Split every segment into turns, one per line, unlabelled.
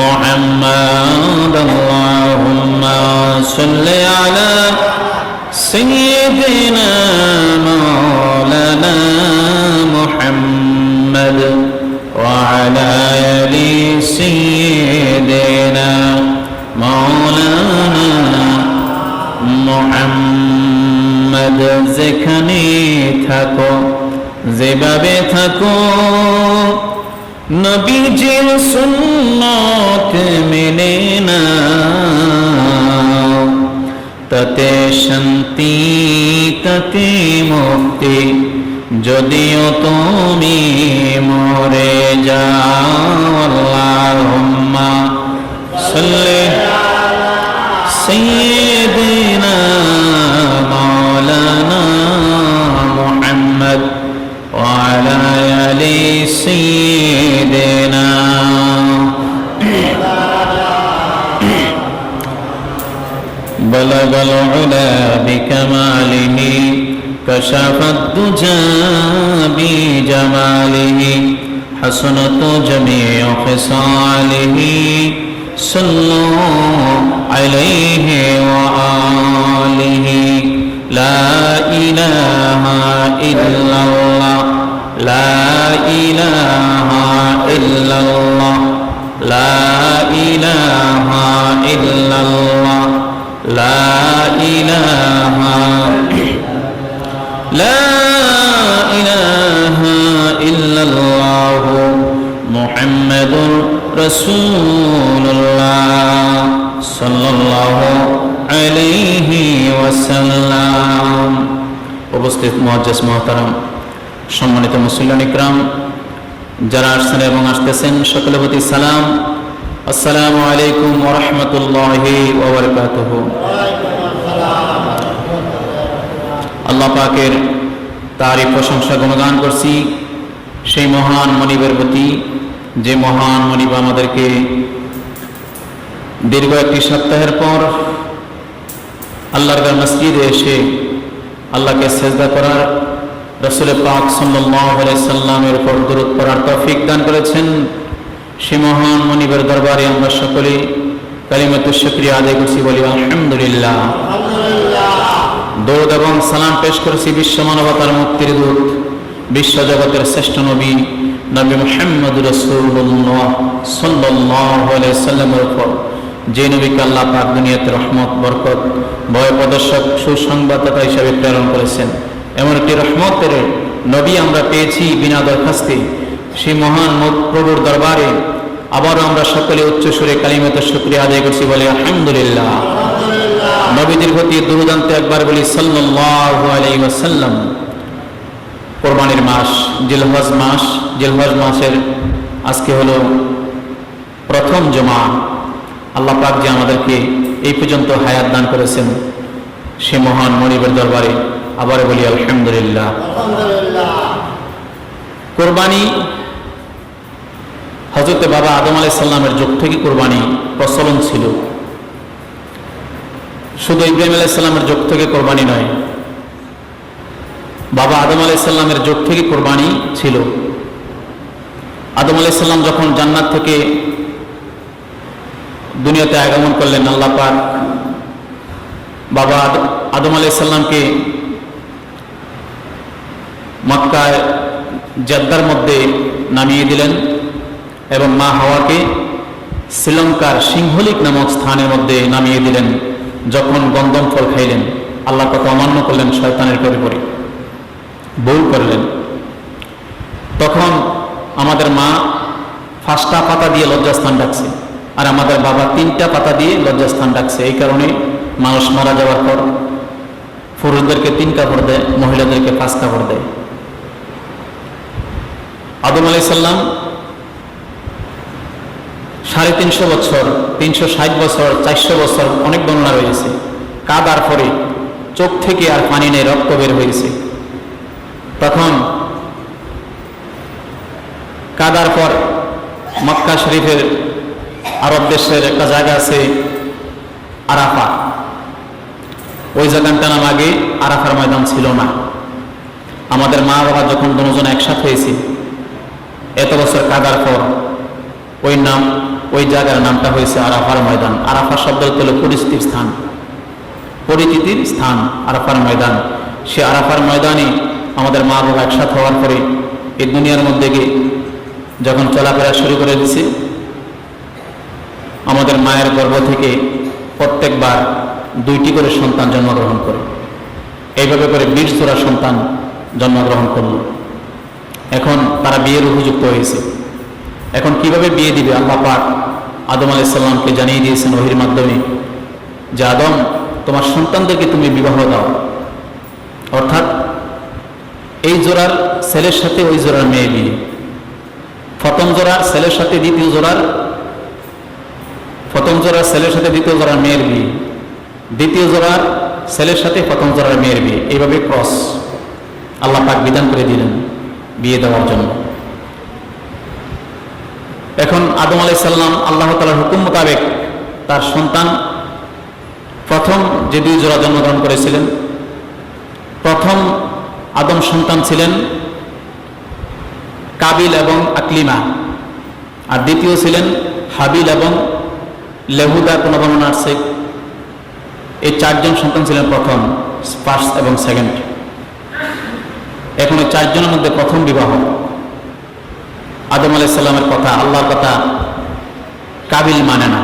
محمد اللهم صل على سيدنا مولانا محمد وعلى آل سيدنا مولانا محمد যেখানে থাকো যেভাবে থাকো নবীজির সুন্নত মেনে নাও তাতে শান্তি তাতে মুক্তি যদিও তুমি মরে যাও আল্লাহুম্মা সাল্লি সাইয়্যিদিনা মাওলানা মুহাম্মদ ওয়া আলা আলি সাইয়্যিদিনা بلغ العلا بكماله كشف الدجى بجماله حسنت جميع خصاله صلوا عليه وآله لا إله إلا الله لا إله إلا الله لا إله إلا الله لا إله لا إله إلا الله محمد رسول الله صلى الله عليه وسلم উপস্থিত মুআজ্জাজ মুহতারাম সম্মানিত মুসলিম ইকরাম যারা আসছেন এবং আসতেছেন সকলের প্রতি সালাম আসসালামু আলাইকুম ওয়া রাহমাতুল্লাহি ওয়া বারাকাতুহু। আল্লাহ পাকের তারিফ প্রশংসা গুণগান করছি সেই মহান মনিবের প্রতি যে মহান মনিব আমাদেরকে দীর্ঘ একটি সপ্তাহের পর আল্লাহর মসজিদে এসে আল্লাহকে সেজদা করার রাসূল পাক সাল্লাল্লাহু আলাইহি সাল্লামের উপর দরুদ পড়ার তৌফিক দান করেছেন। সে মহান মনিবের দরবারে আমরা সকলে কালিমাতুশ শুকরিয়া আদায় করছি, বলি আলহামদুলিল্লাহ। দরুদ এবং সালাম পেশ করছি বিশ্ব মানবতার মুক্তির দূত বিশ্ব জগতের শ্রেষ্ঠ নবী নবী মুহাম্মদ রাসূলুল্লাহ সাল্লাল্লাহু আলাইহি সাল্লামের উপর, যে নবীকে আল্লাহ পাক দুনিয়াতে রহমত বরকত ভয় প্রদর্শক সুসংবাদদাতা হিসেবে প্রেরণ করেছেন। এমন একটি রহমতের নবী আমরা পেয়েছি বিনা দরখাস্তে। সেই মহান প্রভুর দরবারে আবারও আমরা সকলে উচ্চ সুরে কালিমাতুশ শুকরিয়া আদায় করছি, বলে আলহামদুলিল্লাহ। নবীদের প্রতি দুরূদ আনতে একবার বলি সাল্লাল্লাহু আলাইহি ওয়াসাল্লাম। কোরবানির মাস জিলহজ মাস, জিলহজ মাসের আজকে হলো প্রথম জুমা। আল্লাহ পাক যে আমাদেরকে এই পর্যন্ত হায়াত দান করেছেন সে মহান মনিবের দরবারে আবার বলি আলহামদুলিল্লাহ। কোরবানি হযরত বাবা আদম আলাইহিস সালামের যুগ থেকে কোরবানি প্রচলন ছিল। শুধু ইব্রাহিম আলাইহিস সালামের যুগ থেকে কোরবানি নয়, বাবা আদম আলাইহিস সালামের যুগ থেকে কোরবানি ছিল। আদম আলাইহিস সালাম যখন জান্নাত থেকে দুনিয়াতে আগমন করলেন, আল্লাহ পাক বাবা আদম আলাইহিস সালামকে মক্কায় জেদ্দার মধ্যে নামিয়ে দিলেন এবং মা হাওয়াকে শ্রীলঙ্কার সিংহলিক নামক স্থানের মধ্যে নামিয়ে দিলেন। যখন গন্ধম ফল খাইলেন, আল্লাহ কথা অমান্য করলেন, শয়তানের পরিপরি ভুল করলেন। তখন আমাদের মা 5টা পাতা দিয়ে লজ্জাস্থান ডাকছে, আর আমাদের বাবা 3টা পাতা দিয়ে লজ্জাস্থান ডাকছে। এই কারণে মানুষ মারা যাওয়ার পর পুরুষদেরকে 3 কাপড় দেয়, মহিলাদেরকে 5 কাপড় দেয়। আদম আলাইহিস সালাম 350 বছর, 360 বছর, 400 বছর অনেক বর্ণনা রয়েছে কাদার পরে চোখ থেকে আর পানি নেই, রক্ত বের হয়েছে। তখন কাদার পর মক্কা শরীফের আরব দেশের একটা জায়গা আছে আরাফা, ওই জায়গাটার নাম আগে আরাফার ময়দান ছিল না। আমাদের মা বাবা যখন দুজন একসাথে হয়েছে এত বছর কাদার পর ওই নাম ওই জায়গার নামটা হয়েছে আরাফার ময়দান। আরাফা শব্দ হলো পরিচিতির স্থান, পরিচিতির স্থান আরাফার ময়দান। সে আরাফার ময়দানে আমাদের মা বাবা একসাথে হওয়ার পরে এই দুনিয়ার মধ্যে গিয়ে যখন চলাফেরা শুরু করে দিছে, আমাদের মায়ের গর্ভ থেকে প্রত্যেকবার 2টি করে সন্তান জন্মগ্রহণ করে। এইভাবে করে 20 জোড়া সন্তান জন্মগ্রহণ করল। এখন তারা বিয়ের উপযুক্ত হয়েছে। এখন কিভাবে বিয়ে দিবে? আল্লাহ পাক আদম আলাইহিস সালামকে জানিয়ে দিয়েছেন ওহীর মাধ্যমে যে আদম, তোমার সন্তানদেরকে তুমি বিবাহ দাও। অর্থাৎ এই জোড়ার ছেলের সাথে ওই জোড়ার মেয়ে বিয়ে, প্রথম জোড়ার ছেলের সাথে দ্বিতীয় জোড়ার দ্বিতীয় জোড়ার মেয়ের বিয়ে, দ্বিতীয় জোড়ার ছেলের সাথে প্রথম জোড়ার মেয়ের বিয়ে, এইভাবে ক্রস আল্লাহ পাক বিধান করে দিলেন বিয়ে দেওয়ার জন্য। এখন আদম আলাইহিস সালাম আল্লাহ তাআলার হুকুম মোতাবেক তার সন্তান প্রথম যে 2 জোড়া জন্মগ্রহণ করেছিলেন, প্রথম আদম সন্তান ছিলেন কাবিল এবং আকলিমা, আর দ্বিতীয় ছিলেন হাবিল এবং লেহুদা। কোন বর্ণনা আছে এই 4 জন সন্তান ছিলেন প্রথম, ফার্স্ট এবং সেকেন্ড। এখন এই 4 জনের মধ্যে প্রথম বিবাহ। আদম আলাইহিস সালামের কথা, আল্লাহর কথা কাবিল মানে না,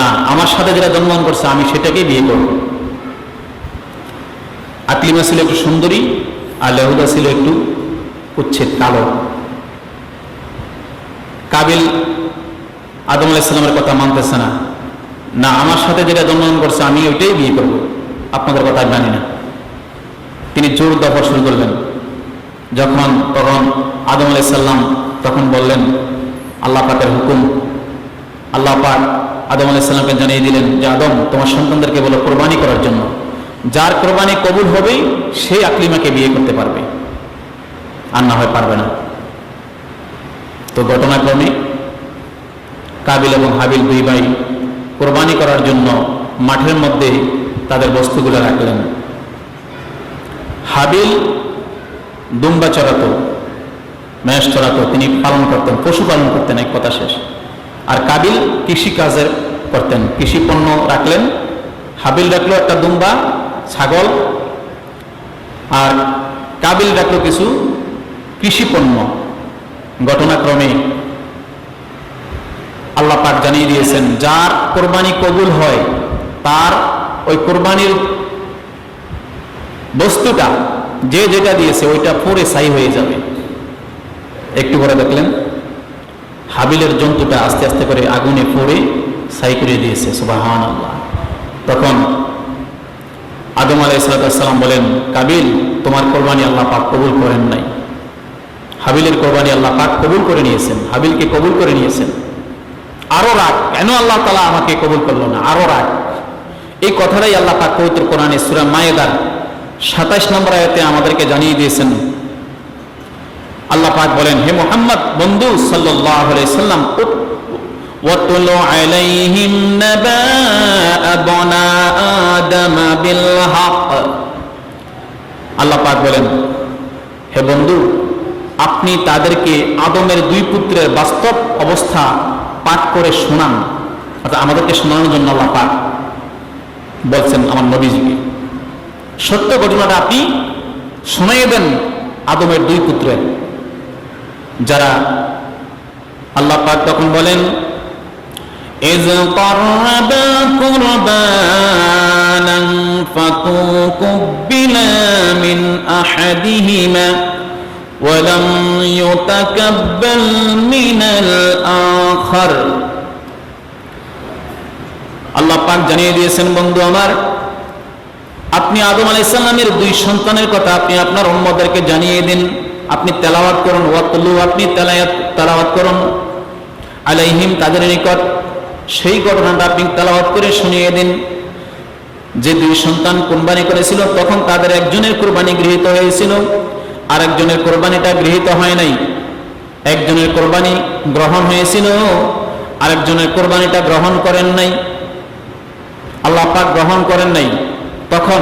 না আমার সাথে যেটা জন্মগ্রহণ করছে আমি সেটাকেই বিয়ে করব। আকলিমা ছিল একটু সুন্দরী আর লেহুদা ছিল একটু উচ্ছেদ কালো। কাবিল আদম আলাইহিস সালামের কথা মানতেছে না, না আমার সাথে যেটা জন্মগ্রহণ করছে আমি ওইটাই বিয়ে করব, আপনাদের কথা জানি না। তিনি জোর দফা শুরু করলেন। তখন আদম আলাইহিস সালাম তখন বললেন আল্লাহ পাকের হুকুম। আল্লাহ পাক আদম আলাইহিস সালামকে জানিয়ে দিলেন যে আদম, তোমার সন্তানদেরকে বলো কোরবানি করার জন্য, যার কোরবানি কবুল হবেই সেই আকলিমাকে বিয়ে করতে পারবে, আর না হয় পারবে না। তো ঘটনাক্রমে কাবিল এবং হাবিল 2 ভাই কোরবানি করার জন্য মাঠের মধ্যে তাদের বস্তুগুলো রাখলেন। হাবিল দুম্বা চড়াতো, মেষ চড়াতো, তিনি পালন করতেন, পশুপালন করতেন, এক কথা শেষ। আর কাবিল কৃষি কাজের করতেন, কৃষি পণ্য রাখলেন। হাবিল রাখলো একটা দুম্বা, ছাগল, আর কাবিল রাখলো কিছু কৃষি পণ্য। ঘটনাক্রমে আল্লাহ পাক জানিয়ে দিয়েছেন যার কোরবানি কবুল হয় তার ওই কোরবানির বস্তুটা যে যেটা দিয়েছে ওইটা পুরে ছাই হয়ে যাবে। একটু পরে দেখলেন হাবিলের জন্তুটা আস্তে আস্তে করে আগুনে পড়ে ছাই করে দিয়েছে, সুবহানাল্লাহ। তখন আদম আলাইহিস সালাম বলেন, কাবিল তোমার কোরবানি আল্লাহ পাক কবুল করেন নাই। হাবিলের কোরবানি আল্লাহ পাক কবুল করে নিয়েছেন, হাবিলকে কবুল করে নিয়েছেন। আরো রাগ, কেন আল্লাহ তাআলা আমাকে কবুল করলো না, আরো রাগ। এই কথাটাই আল্লাহ পাক পবিত্র কোরআনে সূরা মায়েদার 27 নম্বর আয়াতে আমাদেরকে জানিয়ে দিয়েছেন। আল্লাহ পাক বলেন, হে মুহাম্মদ বন্ধু সাল্লাল্লাহু আলাইহি সাল্লাম, ওয়াতলু আলাইহিম নাবাআ বানা আদম বিল হক। আল্লাহ পাক বলেন, হে বন্ধু আপনি তাদেরকে আদমের 2 পুত্রের বাস্তব অবস্থা পাঠ করে শোনান। অর্থাৎ আমাদেরকে শোনানোর জন্য আল্লাহ পাক বলছেন আমার নবীজিকে সত্য ঘটনাটা আপনি শোনাইয়ে দেন আদমের 2 পুত্রের, যারা আল্লাহ পাক তখন বলেন, ইয ক্বাররাবা কুরবানান ফাতুকুব্বিলা মিন আহাদিহিমা ওয়া লাম ইউতাকাব্বাল মিনাল আখার। আল্লাহ পাক জানিয়ে দিয়েছেন, বন্ধু আমার, আপনি আদম আলাইহিস সালামের 2 সন্তানের কথা আপনি আপনার উম্মতদেরকে জানিয়ে দিন, আপনি তেলাওয়াত করুন, ওয়াতলু আপনি তেলাওয়াত করুন, আলাইহিম তাদের নিকট সেই ঘটনাটা আপনি তেলাওয়াত করে শুনিয়ে দিন যে 2 সন্তান কুরবানি করেছিল, তখন তাদের একজনের কুরবানি গৃহীত হয়েছিল, আরেকজনের কুরবানিটা গৃহীত হয় নাই। একজনের কুরবানি গ্রহণ হয়েছিল, আরেকজনের কুরবানিটা গ্রহণ করেন নাই, আল্লাহ পাক গ্রহণ করেন নাই। তখন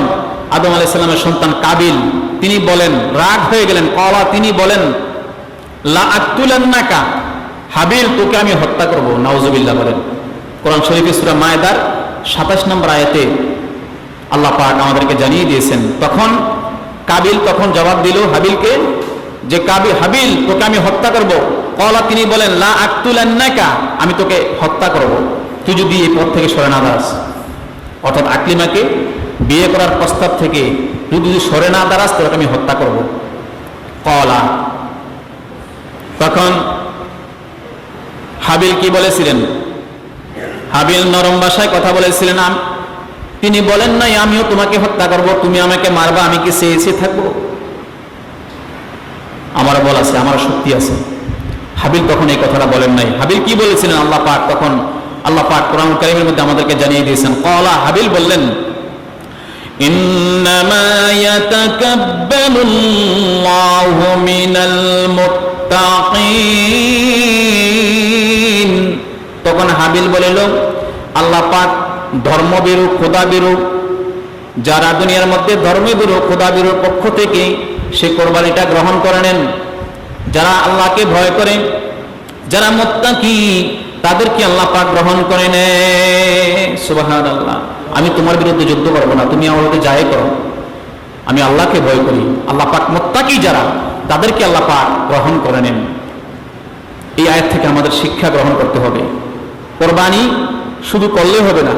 আদম আলাইহিস সালামের সন্তান কাবিল তিনি বলেন, রাগ হয়ে গেলেন, তিনি বলেন, লা আকতুলান্নাকা, হাবিল তোকে আমি হত্যা করব, নাউজুবিল্লাহ বলেন। কোরআন শরীফে সূরা মায়েদার 27 নম্বর আয়াতে আল্লাহ পাক আমাদেরকে জানিয়ে দিয়েছেন। তখন কাবিল তখন জবাব দিল হাবিলকে যে হাবিল তোকে আমি হত্যা করব। ক্বালা তিনি বলেন লা আকতুলান্নাকা, আমি তোকে হত্যা করব তুই যদি এই পথ থেকে সরে না দাঁড়াস। অর্থাৎ আকলিমাকে বিয়ে করার প্রস্তাব থেকে তুই যদি সরে না দাঁড়াস তোকে আমি হত্যা করব। ক্বালা, তখন হাবিল কি বলেছিলেন? হাবিল নরম ভাষায় কথা বলেছিলেন। তিনি বলেন নাই আমিও তোমাকে হত্যা করব, তুমি আমাকে মারবা, আমি কি চেয়ে থাকবো? আমার বল আছে, আমার শক্তি আছে। হাবিল তখন এই কথাটা বলেন নাই। হাবিল কি বলেছিলেন? আল্লাহ পাক তখন আল্লাহ পাক কোরআন কারীমের মধ্যে আমাদেরকে জানিয়ে দিয়েছেন। ক্বালা, হাবিল বললেন ইন্নামা ইয়াতাকাব্বালুল্লাহু মিনাল মুত্তাকিন। তখন হাবিল বলিল আল্লাহ পাক ধর্মবিরু খোদাবিরু, যারা দুনিয়ার মধ্যে ধর্মবিরু খোদাবিরুর পক্ষ থেকে সে কোরবানিটা গ্রহণ করে নেন। যারা আল্লাহকে ভয় করে, যারা মুত্তাকি, তাদেরকে আল্লাহ পাক গ্রহণ করে নেয়। সুবহানাল্লাহ। আমি তোমার বিরুদ্ধে যুদ্ধ করবো না, তুমি আমার বিরুদ্ধে যাই করো, আমি আল্লাহকে ভয় করি। আল্লাহ পাক মুত্তাকি যারা, তাদেরকে আল্লাহ পাক গ্রহণ করে নেন। এই আয়াত থেকে আমাদের শিক্ষা গ্রহণ করতে হবে। কোরবানি শুধু করলে হবে না,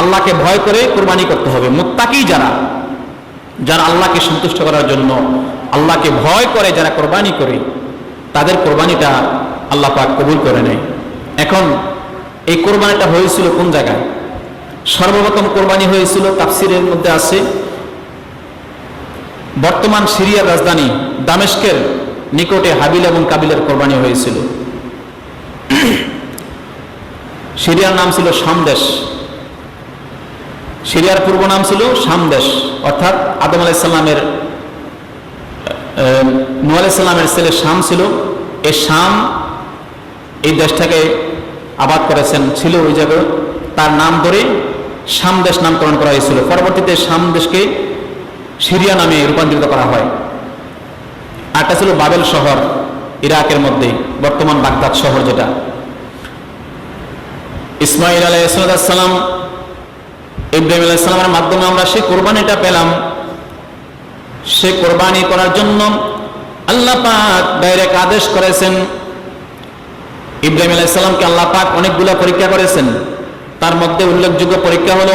আল্লাহকে ভয় করে কোরবানি করতে হবে। মুত্তাকি যারা, যারা আল্লাহকে সন্তুষ্ট করার জন্য আল্লাহকে ভয় করে যারা কোরবানি করে, তাদের কোরবানিটা আল্লাহ পাক কবুল করে নেয়। এখন এই কোরবানিটা হয়েছিল কোন জায়গায়? সর্বপ্রথম কোরবানি হয়েছিল, তাফসিরের মধ্যে আছে, বর্তমান সিরিয়ার রাজধানী দামেস্কের নিকটে হাবিল এবং কাবিলের কোরবানি হয়েছিল। সিরিয়ার নাম ছিল শাম দেশ। সিরিয়ার পূর্ব নাম ছিল শাম দেশ, অর্থাৎ আদম আলাইহিস সালামের নূহ আলাইহিস সালামের ছেলে শাম ছিল। এই শাম এই দেশটাকে আবাদ করেছেন, ছিল ওই জায়গায়, তার নাম ধরে শাম দেশ নামকরণ করা হয়েছিল। পরবর্তীতে শাম দেশকে সিরিয়া নামে রূপান্তরিত করা হয়। আরটা ছিল বাবেল শহর, ইরাকের মধ্যে, বর্তমান বাগদাদ শহর যেটা। ইসমাইল আলাইহিস সালাম, ইব্রাহিম আলাইহিস সালামের মাধ্যমে আমরা সেই কোরবানিটা পেলাম। সে কোরবানি করার জন্য আল্লাহ পাক ডাইরেক্ট আদেশ করেছেন। ইব্রাহিম আলাইহিস সালামকে আল্লাহ পাক অনেকগুলো পরীক্ষা করেছেন। তার মধ্যে উল্লেখযোগ্য পরীক্ষা হলো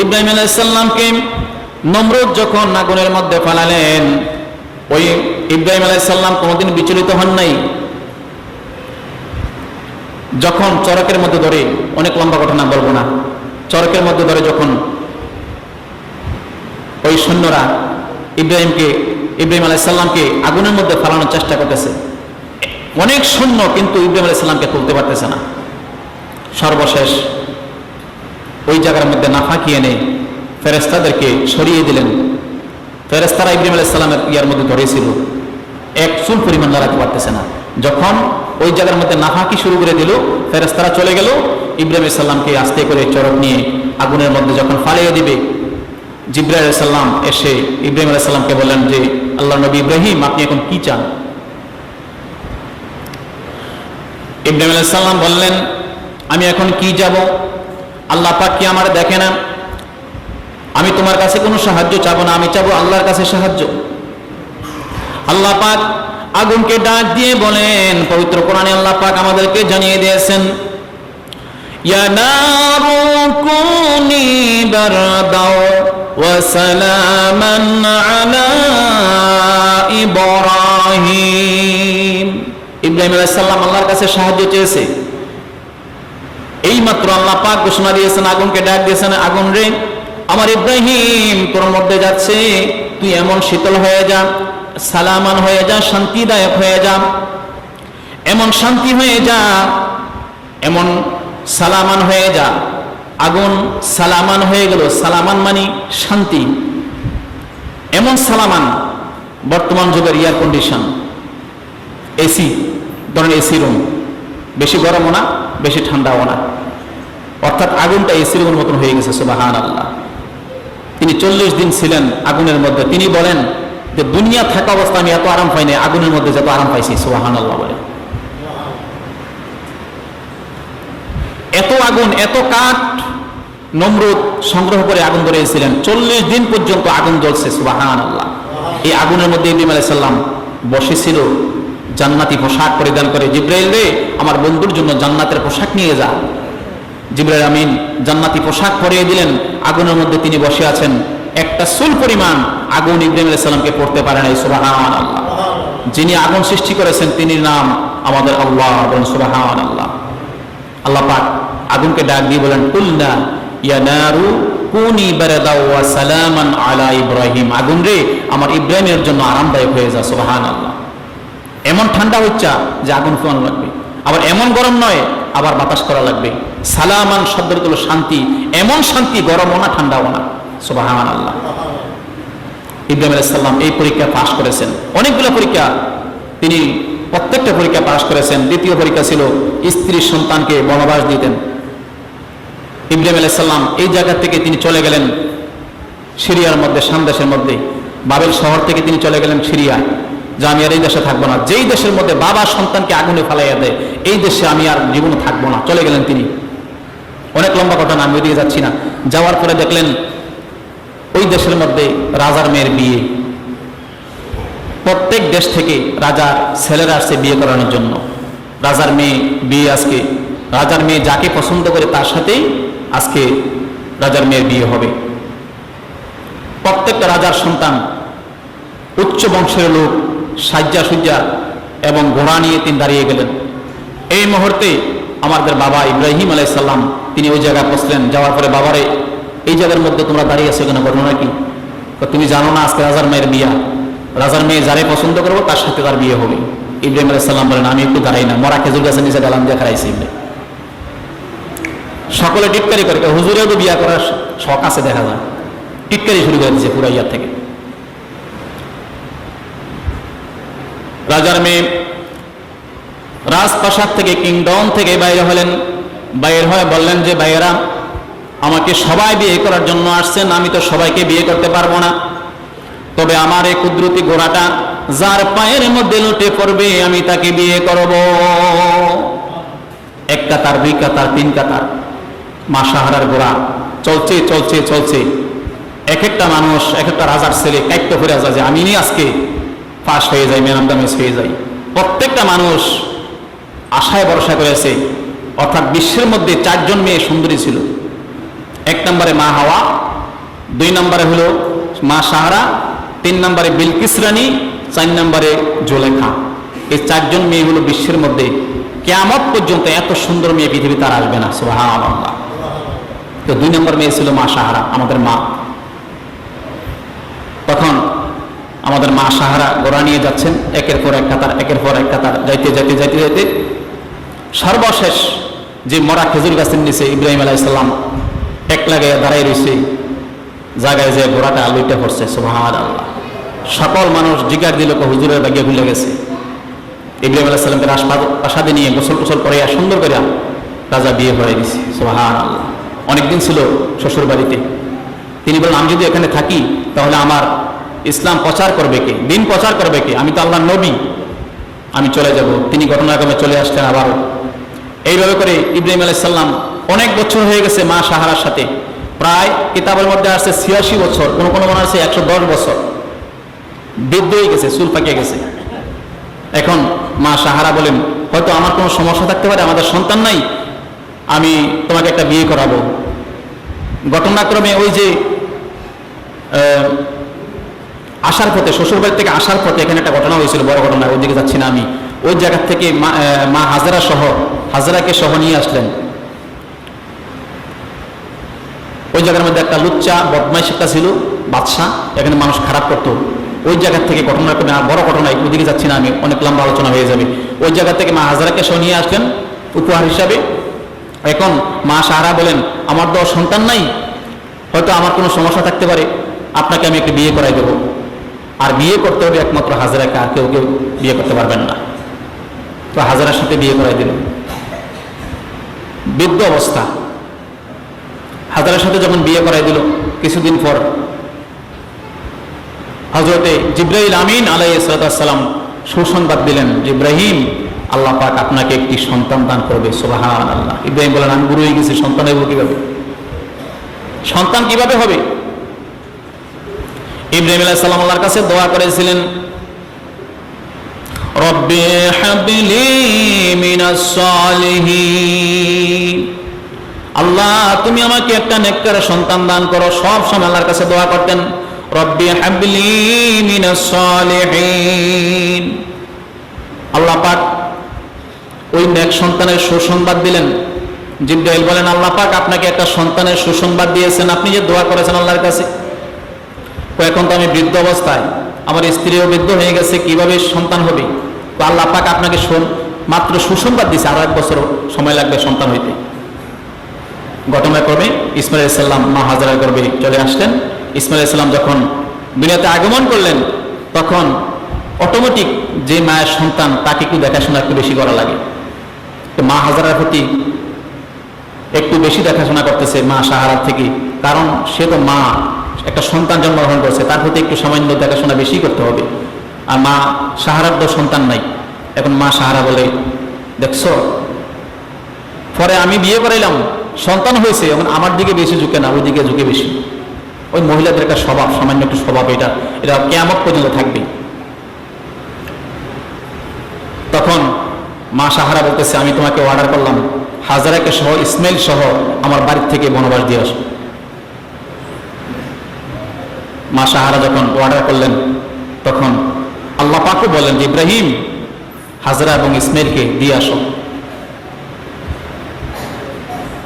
ইব্রাহিম আলাইহিস সালামকে নমরুদ যখন আগুনের মধ্যে ফেলালেন, ওই ইব্রাহিম আলাইহিস সালাম কোনোদিন বিচলিত হন নাই। যখন চরকের মধ্যে ধরে, অনেক লম্বা ঘটনা বলবো না, চরকের মধ্যে ধরে যখন ওই সৈন্যরা ইব্রাহিম আলাইহিস সালামকে আগুনের মধ্যে ফেলানোর চেষ্টা করতেছে, অনেক সৈন্য, কিন্তু ইব্রাহিম আলাইহিস সালামকে তুলতে পারতেছে না। সর্বশেষ ওই জায়গার মধ্যে নাফাকি এনে ফেরেশতাদেরকে সরিয়ে দিলেন। ফেরেশতারা ইব্রাহিম আলাইহিস সালামের ইয়ার মধ্যে ধরেছিল, এক চুল পরিমাণ দাঁড়াতে পারতেছে না। যখন ওই জায়গার মধ্যে নাফাকি শুরু করে দিল, ফেরেশতারা চলে গেল। ইব্রাহিম আলাইহিস সালামকে আস্তে করে চরক নিয়ে আগুনের মধ্যে যখন ফালিয়ে দিবে, জিবরাইল আলাইহিস সালাম এসে ইব্রাহিম আলাইহিস সালামকে বললেন যে আল্লাহর নবী ইব্রাহিম, আপনি এখন কি চান? ইব্রাহিম আলাইহিস সালাম বললেন আমি এখন কি যাব? আল্লাহ পাক কি আমার দেখে না? আমি তোমার কাছে কোনো সাহায্য চাবো না, আমি চাবো আল্লাহর কাছে সাহায্য। আল্লাহ পাক আগুনকে ডাক দিয়ে বলেন, পবিত্র কোরআনে আল্লাহ পাক আমাদেরকে জানিয়ে দিয়েছেন, ইয়া নারু কুনি বারদাও ওয়া সালামান আলা ইব্রাহিম। ইব্রাহিম আলাইহিস সালাম আল্লাহর কাছে সাহায্য চেয়েছে। এই মাত্র আল্লাহ পাক ঘোষণা দিয়েছেন, আগুনকে ডাক দিয়েছেন, আগুন রে, আমার ইব্রাহিম তোর মধ্যে যাচ্ছে, তুই এমন শীতল হয়ে যা, সালামান হয়ে যা, শান্তিদায়ক হয়ে যা, এমন শান্তি হয়ে যা, এমন সালামান হয়ে যা। আগুন সালামান হয়ে গেল, সালামান মানে শান্তি, এমন সালামান। বর্তমান যুগের এয়ার কন্ডিশন, এসি, ধরেন এসি রুম, বেশি গরমও না বেশি ঠান্ডাও না, অর্থাৎ আগুনটা এসি রুমের মতন হয়ে গেছে। সুবহানাল্লাহ। তিনি 40 দিন ছিলেন আগুনের মধ্যে। তিনি বলেন যে দুনিয়া থাকা অবস্থা আমি এত আরাম পাইনি, আগুনের মধ্যে যত আরাম পাইছি। সুবহানাল্লাহ বলে। আগুন, এত কাঠ নমরুদ সংগ্রহ করে আগুন ধরিয়েছিলেন, 40 দিন পর্যন্ত আগুন জ্বলছে। সুবহানাল্লাহ। এই আগুনের মধ্যে ইব্রাহিম আলাইহিস সালাম বসেছিল, জান্নাতি পোশাক পরিধান করে। জিবরাইল রে, আমার বন্ধুর জন্য জান্নাতের পোশাক নিয়ে যা। জিবরাইল আমিন জান্নাতি পোশাক পরিয়ে দিলেন, আগুনের মধ্যে তিনি বসে আছেন। একটা চুল পরিমাণ আগুন ইব্রাহিম আলাইহিস সালামকে পড়তে পারে নাই। সুবহানাল্লাহ। যিনি আগুন সৃষ্টি করেছেন তিনি নাম আমাদের আল্লাহ। সুবহানাল্লাহ। আল্লাহ পাক আগুনকে ডাক দিয়ে বলেন, কুলনা ইয়া নারু কুনি বারদাও ওয়া সালামান আলা ইব্রাহিম। আগুন রে, আমার ইব্রাহিমের জন্য আরামদায়ক হয়ে যা। সুবহানাল্লাহ। এমন ঠান্ডা হচ্ছে যে আগুন ফোয়ানো লাগবে, আবার এমন গরম নয়, আবার বাতাস করা লাগবে। সালামান শব্দটি হলো শান্তি, এমন শান্তি গরমও না ঠান্ডাও না। সুবহানাল্লাহ। ইব্রাহিম আলাইহিস সালাম এই পরীক্ষা পাশ করেছেন, অনেকগুলো পরীক্ষা, তিনি প্রত্যেকটা পরীক্ষা পাশ করেছেন। দ্বিতীয় পরীক্ষা ছিল স্ত্রী সন্তানকে বনবাস দিতেন। ইব্রাহিম আলাইহিস সালাম এই জায়গা থেকে তিনি চলে গেলেন সিরিয়ার মধ্যে, শাম দেশের মধ্যে। বাবেল শহর থেকে তিনি চলে গেলেন সিরিয়ায়, যে আমি আর এই দেশে থাকবো না। যেই দেশের মধ্যে বাবা সন্তানকে আগুনে ফালাইয়া দেয়, এই দেশে আমি আর জীবনে থাকবো না, চলে গেলেন তিনি। অনেক লম্বা ঘটনা, আমি ওইদিকে যাচ্ছি না। যাওয়ার পরে দেখলেন ওই দেশের মধ্যে রাজার মেয়ের বিয়ে। প্রত্যেক দেশ থেকে রাজার ছেলেরা আসছে বিয়ে করানোর জন্য। রাজার মেয়ে বিয়ে আজকে, রাজার মেয়ে যাকে পছন্দ করে তার সাথেই আজকে রাজার মেয়ের বিয়ে হবে। প্রত্যেকটা রাজার সন্তান উচ্চ বংশের লোক, সাজ্জা সুজ্জা এবং ঘোড়া নিয়ে তিনি দাঁড়িয়ে গেলেন। এই মুহূর্তে আমাদের বাবা ইব্রাহিম আলাইহিস সালাম তিনি ওই জায়গায় পৌঁছলেন। যাওয়ার পরে, বাবারে এই জায়গার মধ্যে তোমরা দাঁড়িয়ে আছো কেন, ঘটনা কি? তুমি জানো না আজকে রাজার মেয়ের বিয়া, রাজার মেয়ে যারে পছন্দ করবো তার সাথে তার বিয়ে হবে। ইব্রাহিম আলাইহিস সালাম বলেন, আমি একটু দাঁড়াই না, মরা খেজুর গাছের নিচে গালাম দিয়ে খারাইছি। সকলে টিটকারি করে, হুজুরেও তো বিয়া করার শখ আছে দেখা যায়, টিটকারি শুরু করে দিয়েছে পুরা ইয়ার থেকে। রাজার মেয়ে রাজপ্রাসাদ থেকে, কিংডম থেকে বাইরে হলেন। বাইরে হয়ে বললেন যে, ভাইয়েরা আমাকে সবাই বিয়ে করার জন্য আসছেন, আমি তো সবাইকে বিয়ে করতে পারবো না, তবে আমার এই কুদরতি ঘোড়াটা যার পায়ের মধ্যে লুটে পড়বে আমি তাকে বিয়ে করব। এক কাতার, দুই কাতার, তিন কাতার মা সাহারার ঘোড়া চলছে চলছে চলছে। এক একটা মানুষ, এক একটা রাজার ছেলে কাইট্য করে যায় যে আমি আজকে পাশ হয়ে যাই, ম্যান অফ দ্য ম্যাচ হয়ে যাই। প্রত্যেকটা মানুষ আশায় ভরসা করেছে। অর্থাৎ বিশ্বের মধ্যে 4 জন মেয়ে সুন্দরী ছিল। 1 নম্বরে মা হাওয়া, 2 নম্বরে হলো মা সাহারা, 3 নম্বরে বিলকিস রানী, 4 নম্বরে জুলেখা। এই 4 জন মেয়ে হলো বিশ্বের মধ্যে কিয়ামত পর্যন্ত এত সুন্দর মেয়ে পৃথিবীতে আর আসবে না। সুবহানাল্লাহ। তো 2 নম্বর মেয়ে ছিল মা সাহারা, আমাদের মা। তখন আমাদের মা সাহারা ঘোড়া নিয়ে যাচ্ছেন, একের পর এক কাতার, একের পর এক কাতার, যাইতে যাইতে যাইতে যাইতে সর্বশেষ যে মরা খেজুর গাছের নিচে ইব্রাহিম আলাইহিস সালাম এক লাগাইয়া দাঁড়াই রয়েছে, জায়গায় যে ঘোড়াটা লুইটা পড়ছে। সুবহানাল্লাহ। সকল মানুষ জিজ্ঞাসা দিল, হুজুরের ভাগ্য খুলে গেছে। ইব্রাহিম আলাইহিস সালামকে রাজপ্রাসাদে নিয়ে গোসল টোসল করে সুন্দর করে রাজা বিয়ে করে দিয়েছে। সুবহানাল্লাহ। অনেকদিন ছিল শ্বশুর বাড়িতে। তিনি বলেন, আমি যদি এখানে থাকি তাহলে আমার ইসলাম প্রচার করবে কে, দিন প্রচার করবে কে? আমি তো আল্লাহর নবী, আমি চলে যাব। তিনি ঘটনাক্রমে চলে আসতেন আবারও। এইভাবে করে ইব্রাহিম আলাইহিস সালাম অনেক বছর হয়ে গেছে মা সাহারার সাথে। প্রায় কিতাবের মধ্যে আসছে 86 বছর, কোনো কোনো মনে আছে 110 বছর। বৃদ্ধ হয়ে গেছে, চুল পাকিয়ে গেছে। এখন মা সাহারা বলেন, হয়তো আমার কোনো সমস্যা থাকতে পারে, আমাদের সন্তান নাই, আমি তোমাকে একটা বিয়ে করাবো। ঘটনাক্রমে ওই যে আসার পথে, শ্বশুরবাড়ি থেকে আসার পথে এখানে একটা ঘটনা হয়েছিল, বড় ঘটনা, ওইদিকে যাচ্ছি না আমি। ওই জায়গা থেকে মা হাজরা সহ, হাজরাকে সহ নিয়ে আসলেন। ওই জায়গার মধ্যে একটা লুচ্চা বদমাইশ একটা ছিল বাদশাহ, এখানে মানুষ খারাপ করতো। ওই জায়গা থেকে ঘটনাক্রমে, বড় ঘটনা, ওইদিকে যাচ্ছি না আমি, অনেক লম্বা আলোচনা হয়ে যাবে। ওই জায়গা থেকে মা হাজরাকে সহ নিয়ে আসলেন উপহার হিসাবে। এখন মা সাহারা বলেন, আমার তো সন্তান নাই, হয়তো আমার কোনো সমস্যা থাকতে পারে, আপনাকে আমি একটা বিয়ে করাই দেবো। আর বিয়ে করতে হবে একমাত্র হাজরাকে, আর কেউ কেউ বিয়ে করতে পারবেন না। তো হাজরার সাথে বিয়ে করাই দিল। বৃদ্ধ অবস্থা, হাজরার সাথে যখন বিয়ে করাই দিল, কিছুদিন পর হযরতে জিবরাইল আমিন আলাইহিস সালাম সুসংবাদ দিলেন যে ইব্রাহিম, আল্লাহ পাক আপনাকে একটি সন্তান দান করবে। সুবহানাল্লাহ। ইব্রাহিম বলেন, আমি বুড়ো হয়ে গেছি, সন্তান হবে কিভাবে? সন্তান কিভাবে হবে? ইব্রাহিম আলাইহিস সালাম আল্লাহর কাছে দোয়া করেছিলেন, রব্বি হাবলি মিনাস সালিহিন, আল্লাহ তুমি আমাকে একটা নেককার সন্তান দান করো। সব সময় আল্লাহর কাছে দোয়া করতেন, রব্বি হাবলি মিনাস সালিহিন। আল্লাহ পাক ওই নেক সন্তানের সুসংবাদ দিলেন। জিবরাইল বলেন, আল্লাহ পাক আপনাকে একটা সন্তানের সুসংবাদ দিয়েছেন, আপনি যে দোয়া করেছেন আল্লাহর কাছে। এখন তো আমি বৃদ্ধ অবস্থায়, আমার স্ত্রীও বৃদ্ধ হয়ে গেছে, কিভাবে সন্তান হবে? তো আল্লাহ পাক আপনাকে মাত্র সুসংবাদ দিয়েছে, আরো 1 বছর সময় লাগবে সন্তান হইতে। ঘটনাক্রমে ইসমাইল আলাইহিস সালাম মা হাজেরার গর্ভে চলে আসলেন। ইসমাইল আলাইহিস সালাম যখন দুনিয়াতে আগমন করলেন, তখন অটোমেটিক যে মায়ের সন্তান তাকে একটু দেখাশোনা একটু বেশি করা লাগে। তো মা হাজেরার প্রতি একটু বেশি দেখাশোনা করতেছে মা সাহারার থেকে, কারণ সে তো মা, একটা সন্তান জন্মগ্রহণ করছে, তার প্রতি একটু সামান্য দেখাশোনা বেশি করতে হবে। আর মা সাহারার তো সন্তান নাই। এখন মা সাহারা বলে, দেখছো, পরে আমি বিয়ে করাইলাম, সন্তান হয়েছে, এখন আমার দিকে বেশি ঝুঁকে না, ওই দিকে ঝুঁকে বেশি। ওই মহিলাদের একটা স্বভাব, সামান্য একটু স্বভাব, এটা কিয়ামত পর্যন্ত থাকবে। তখন মা সাহারা বলতেছে, আমি তোমাকে অর্ডার করলাম হাজারাকে সহ ইসমাইল সহ আমার বাড়ির থেকে বনবাস দিয়ে আসো। মা সাহারা যখন অর্ডার করলেন, তখন আল্লাহ পাকও বলেন যে, ইব্রাহিম হাজরা এবং ইসমাইলকে দিয়ে আসো।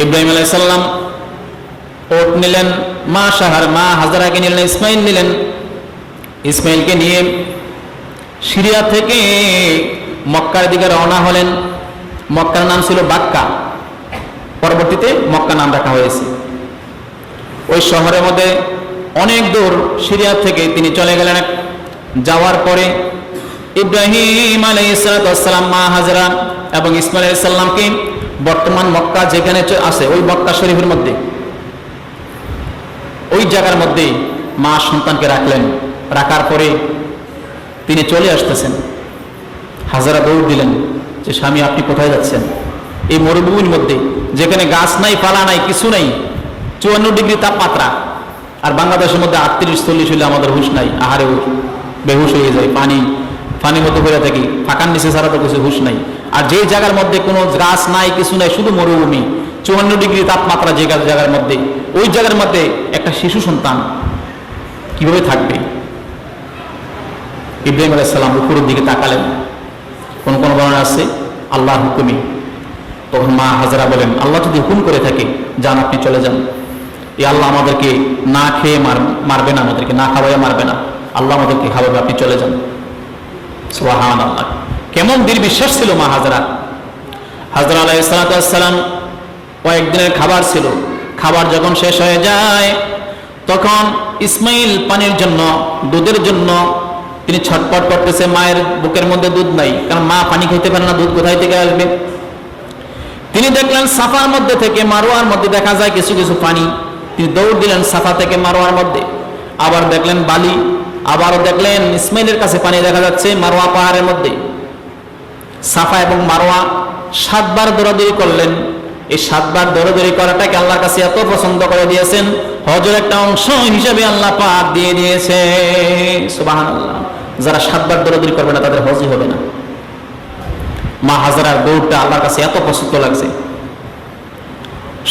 ইব্রাহিম আলাইহিস সালাম ওট নিলেন, মা হাজরাকে নিলেন, ইসমাইল নিলেন। ইসমাইলকে নিয়ে সিরিয়া থেকে মক্কার দিকে রওনা হলেন। মক্কার নাম ছিল বাক্কা, পরবর্তীতে মক্কা নাম রাখা হয়েছে। ওই শহরের মধ্যে অনেক দূর সিরিয়া থেকে তিনি চলে গেলেন। যাওয়ার পরে ইব্রাহিম আলাইহিস সালাম মা হাজরা এবং ইসমাইল আলাইহিস সালামকে বর্তমান মক্কা যেখানে আছে ওই মক্কা শরীফের মধ্যে, ওই জায়গার মধ্যে মা সন্তানকে রাখলেন। রাখার পরে তিনি চলে আসতেছেন। হাজরা দৌড় দিলেন যে, স্বামী আপনি কোথায় যাচ্ছেন? এই মরুভূমির মধ্যে যেখানে গাছ নাই, পালা নাই, কিছু নাই, 54 ডিগ্রি তাপমাত্রা, আর বাংলাদেশের মধ্যে 38-40 হলে আমাদের হুঁশ নাই, আহারে বেহুশ হয়ে যায়, পানির মধ্যে হয়ে থাকি, ফাঁকার নিচে ছাড়া তো কিছু হুঁশ নাই। আর যে জায়গার মধ্যে কোনো গাছ নাই, কিছু নাই, শুধু মরুভূমি, 54 ডিগ্রি তাপমাত্রা যে জায়গার মধ্যে, ওই জায়গার মধ্যে একটা শিশু সন্তান কিভাবে থাকবে? ইব্রাহিম আলাইহিস সালাম উপরের দিকে তাকালেন। কোন কোন বর্ণনা আছে আল্লাহর হুকুমে। তখন মা হাজরা বলেন, আল্লাহ যদি হুকুম করে থাকে, যান আপনি চলে যান। এই আল্লাহ আমাদেরকে না খেয়ে মারবে না, আমাদেরকে না খাওয়াইয়া মারবে না, আল্লাহ আমাদেরকে খাওয়াবে, আপনি চলে যান। সুবহানাল্লাহ। কেমন দৃঢ় বিশ্বাস ছিল মা হাজরা। হাজরা আলাইহিস সালাম কয়েকদিনের খাবার ছিল, খাবার যখন শেষ হয়ে যায়, তখন ইসমাইল পানির জন্য, দুধের জন্য তিনি ছটপট করতেছে। মায়ের বুকের মধ্যে দুধ নাই, কারণ মা পানি খেতে পারে না, দুধ কোথায় থেকে আসবে? তিনি দেখলেন সাফার মধ্যে থেকে মারোয়ার মধ্যে দেখা যায় কিছু কিছু পানি। তিনি দৌড় দিলেন সাফা থেকে মারোয়ার মধ্যে। আবার দেখলেন বালি, আবারও দেখলেন ইসমাইলের কাছে পানি দেখা যাচ্ছে মারোয়া পাহাড়ের মধ্যে। সাফা এবং মারোয়া 7 বার দৌড়াদৌড়ি করলেন। এই 7 বার দৌড়াদৌড়ি করাটাকে আল্লাহর কাছে এত পছন্দ করে দিয়েছেন, হজের একটা অংশ হিসেবে আল্লাহ পাক দিয়ে দিয়েছে। সুবহানাল্লাহ। যারা 7 বার দৌড়াদৌড়ি করবে না তাদের হজই হবে না। মা হাজরার দৌড়টা আল্লাহর কাছে এত পছন্দ লাগছে।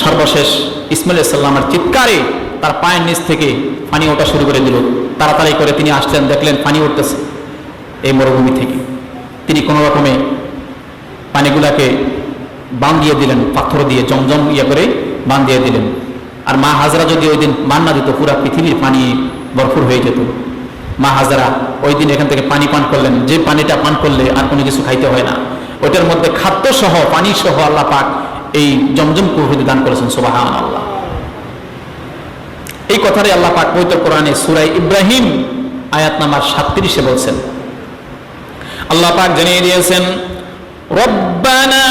সর্বশেষ ইসমাইল আলাইহিস সালামের চিৎকারে তার পায়ের নিচ থেকে পানি ওঠা শুরু করে দিল। তাড়াতাড়ি করে তিনি আসলেন, দেখলেন পানি উঠতেছে এই মরুভূমি থেকে। তিনি কোনো রকমে পানিগুলাকে বান দিয়ে দিলেন, পাথর দিয়ে জমজম করে বান দিয়ে দিলেন। আর মা হাজরা যদি ওই দিন মান না দিত, পুরা পৃথিবীর পানি ভরপুর হয়ে যেত। মা হাজরা ওই দিন এখান থেকে পানি পান করলেন, যে পানিটা পান করলে আর কোনো কিছু খাইতে হয় না। ওইটার মধ্যে খাদ্য সহ, পানি সহ আল্লাহ পাক এই জমজম কুহুদি দান করেছেন। সুবহানাল্লাহ। এই কথাটাই আল্লাহ পাক পবিত্র কোরআনে সূরা ইব্রাহিম আয়াত নাম্বার 37 বলছেন। আল্লাহ পাক জানিয়ে দিয়েছেন, রব্বানা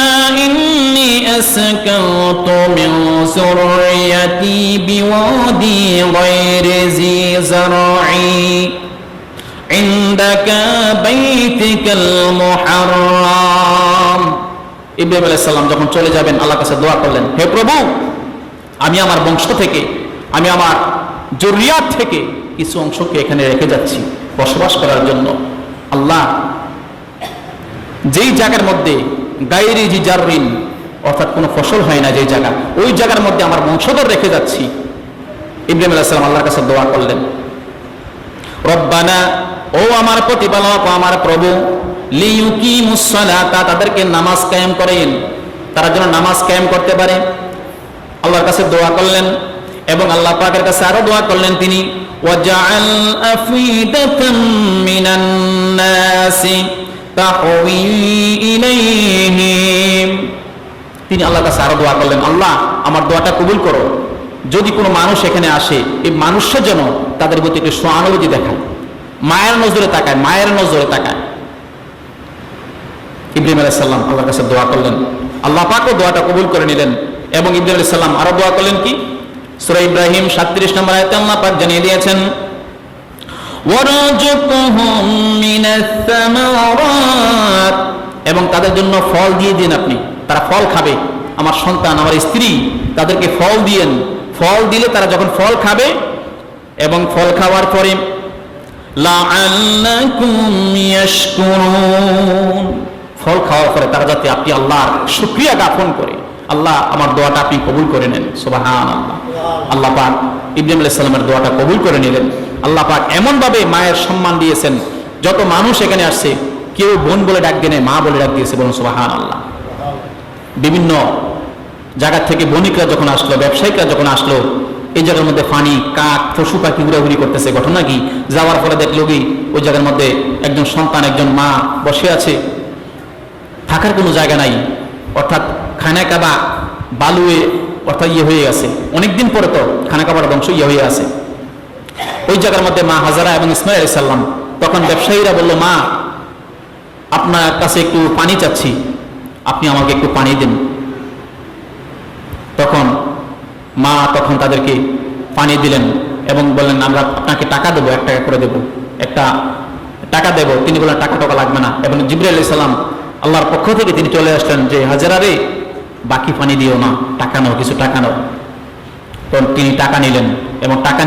ইন্নী আসকানতু মিন যুররিয়্যাতি বিওয়াদি গায়রি জি যারঈ ইনদাকা বাইতিকাল মুহাররাম। ইব্রাহিম আলাইহিস সালাম যখন চলে যাবেন আল্লাহর কাছে দোয়া করলেন, হে প্রভু, আমি আমার বংশ থেকে, আমি আমার জুরিয়াত থেকে কিছু অংশকে এখানে রেখে যাচ্ছি বসবাস করার জন্য। আল্লাহ, যেই জায়গার মধ্যে গায়রি জিজাররিন, অর্থাৎ কোনো ফসল হয় না যেই জায়গা, ওই জায়গার মধ্যে আমার বংশধর রেখে যাচ্ছি। ইব্রাহিম আলাইহিস সালাম আল্লাহর কাছে দোয়া করলেন, রব্বানা, ও আমার প্রতিপালক, আমার প্রভু, লিইউকিমুস সালাতা, তাদেরকে নামাজ কায়েম করেন, তারা যেন নামাজ কায়েম করতে পারে। আল্লাহর কাছে দোয়া করলেন এবং আল্লাহ পাকের কাছে আরো দোয়া করলেন তিনি, ওয়াজআল আফিদাতাম মিনান নাসি তাহওয়ি ইলাইহিম। তিনি আল্লাহর কাছে আরো দোয়া করলেন, আল্লাহ, আমার দোয়াটা কবুল করো, যদি কোনো মানুষ এখানে আসে, এই মানুষের যেন তাদের প্রতি একটু সহানুভূতি দেখায়, মায়ের নজরে তাকায়, মায়ের নজরে তাকায়। ইব্রাহিম আলাইহিস সালাম আল্লাহর কাছে দোয়া করলেন, আল্লাহ পাকও দোয়াটা কবুল করে নিলেন। এবং ইব্রাহিম আলাইহিস সালাম আরো দোয়া করলেন কি, সূরা ইব্রাহিম 37 নম্বর আয়াতে আল্লাহ পাক জানিয়ে দিয়েছেন, ওয়ারযুকহুম মিনাস সামারাত, এবং তাদের জন্য ফল দিয়ে দিন আপনি, তারা ফল খাবে, আমার সন্তান, আমার স্ত্রী, তাদেরকে ফল দিয়েন। ফল দিলে তারা যখন ফল খাবে এবং ফল খাওয়ার পরে লাআল্লাকুম ইয়াশকুরুন, ফল খাওয়ার পরে তারা যাতে আপনি আল্লাহর শুকরিয়া জ্ঞাপন করে, আল্লাহ আমার দোয়াটা আপনি কবুল করে নেন। সুবহানাল্লাহ। আল্লাহ পাক ইব্রাহিম আলাইহিস সালামের দোয়াটা কবুল করে নিলেন। আল্লাহ পাক এমন ভাবে মায়ের সম্মান দিয়েছেন, যত মানুষ এখানে আসছে কেউ বোন বলে ডাক দেয়, মা বলে ডাক দিয়েছে, বলুন সুবহানাল্লাহ। বিভিন্ন জায়গা থেকে বণিকরা যখন আসলো, ব্যবসায়িকরা যখন আসলো, এই জায়গার মধ্যে পানি, কাক, পশু পাখি ঘুরাঘুরি করতেছে, ঘটনা কি, যাওয়ার পরে দেখলো কি ওই জায়গার মধ্যে একজন সন্তান, একজন মা বসে আছে, থাকার কোনো জায়গা নাই, অর্থাৎ খানা কাবা বালুয়ে, অর্থাৎ হয়ে গেছে, অনেকদিন পরে তো খানা কাবার বংশ হয়ে আছে। ওই জায়গার মধ্যে মা হাজারা এবং ইসমাইল আলাইহিস সালাম, তখন ব্যবসায়ীরা বলল, মা, আপনার কাছে একটু পানি চাচ্ছি, আপনি আমাকে একটু পানি দিন। তখন মা তাদেরকে পানি দিলেন এবং বললেন, আমরা আপনাকে টাকা দেবো, 1 টাকা করে দেবো, একটা টাকা দেবো। তিনি বললেন, টাকা লাগবে না। এবং জিবরাইল আলাইহিস সালাম আল্লাহর পক্ষ থেকে তিনি চলে আসলেন যে, হাজারা রে, বাকি পানি দিও না, টাকা নাও, কিছু টাকা নাও। তখন তিনি টাকা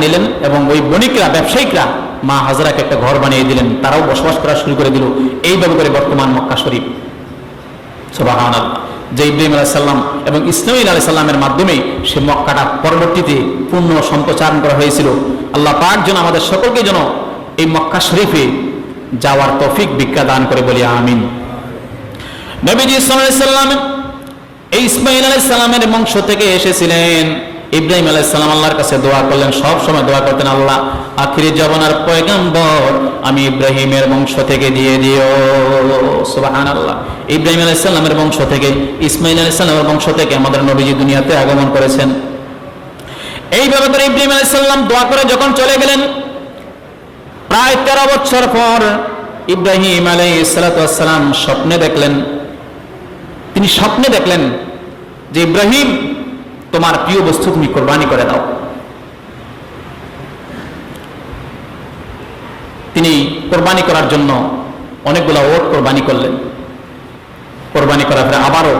নিলেন এবং ওই বণিকরা, ব্যবসায়িকরা মা হাজারাকে একটা ঘর বানিয়ে দিলেন, তারাও বসবাস করা শুরু করে দিল। এইভাবে করে বর্তমান মক্কা শরীফ। সুবহানাল্লাহ। যে ইব্রাহিম আলাইহিস সালাম এবং ইসমাঈল আলাইহিস সালামের মাধ্যমে সে মক্কাটা পরবর্তীতে পূর্ণ সম্প্রচারণ করা হয়েছিল। আল্লাহ পাক যেন আমাদের সকলকে যেন এই মক্কা শরীফে যাওয়ার তৌফিক ভিক্ষা দান করে, বলি আমিন। নবীজি সাল্লাল্লাহু আলাইহি সাল্লাম এই ইসমাঈল আলাইহিস সালামের বংশ থেকে এসেছিলেন। ইব্রাহিম আলাইহিস সালাম আল্লাহর কাছে দোয়া করলেন, সব সময় দোয়া করতেন, আল্লাহ, আখিরি জামানার পয়গম্বর আমি ইব্রাহিমের বংশ থেকে দিয়ে দিও। সুবহানাল্লাহ। ইব্রাহিম আলাইহিস সালামের বংশ থেকে, ইসমাঈল আলাইহিস সালামের বংশ থেকে আমাদের নবীজি দুনিয়াতে আগমন করেছেন। এইভাবে করে ইব্রাহিম আলাইহিস সালাম দোয়া করে যখন চলে গেলেন, প্রায় 13 বছর পর ইব্রাহিম আলাইহিস সালাম তিনি স্বপ্নে দেখলেন যে, ইব্রাহিম, তোমার প্রিয় বস্তু তুমি কোরবানি করে দাও। তিনি কোরবানি করার জন্য অনেকগুলো ওট কোরবানি করলেন। কোরবানি করার পরে আবারও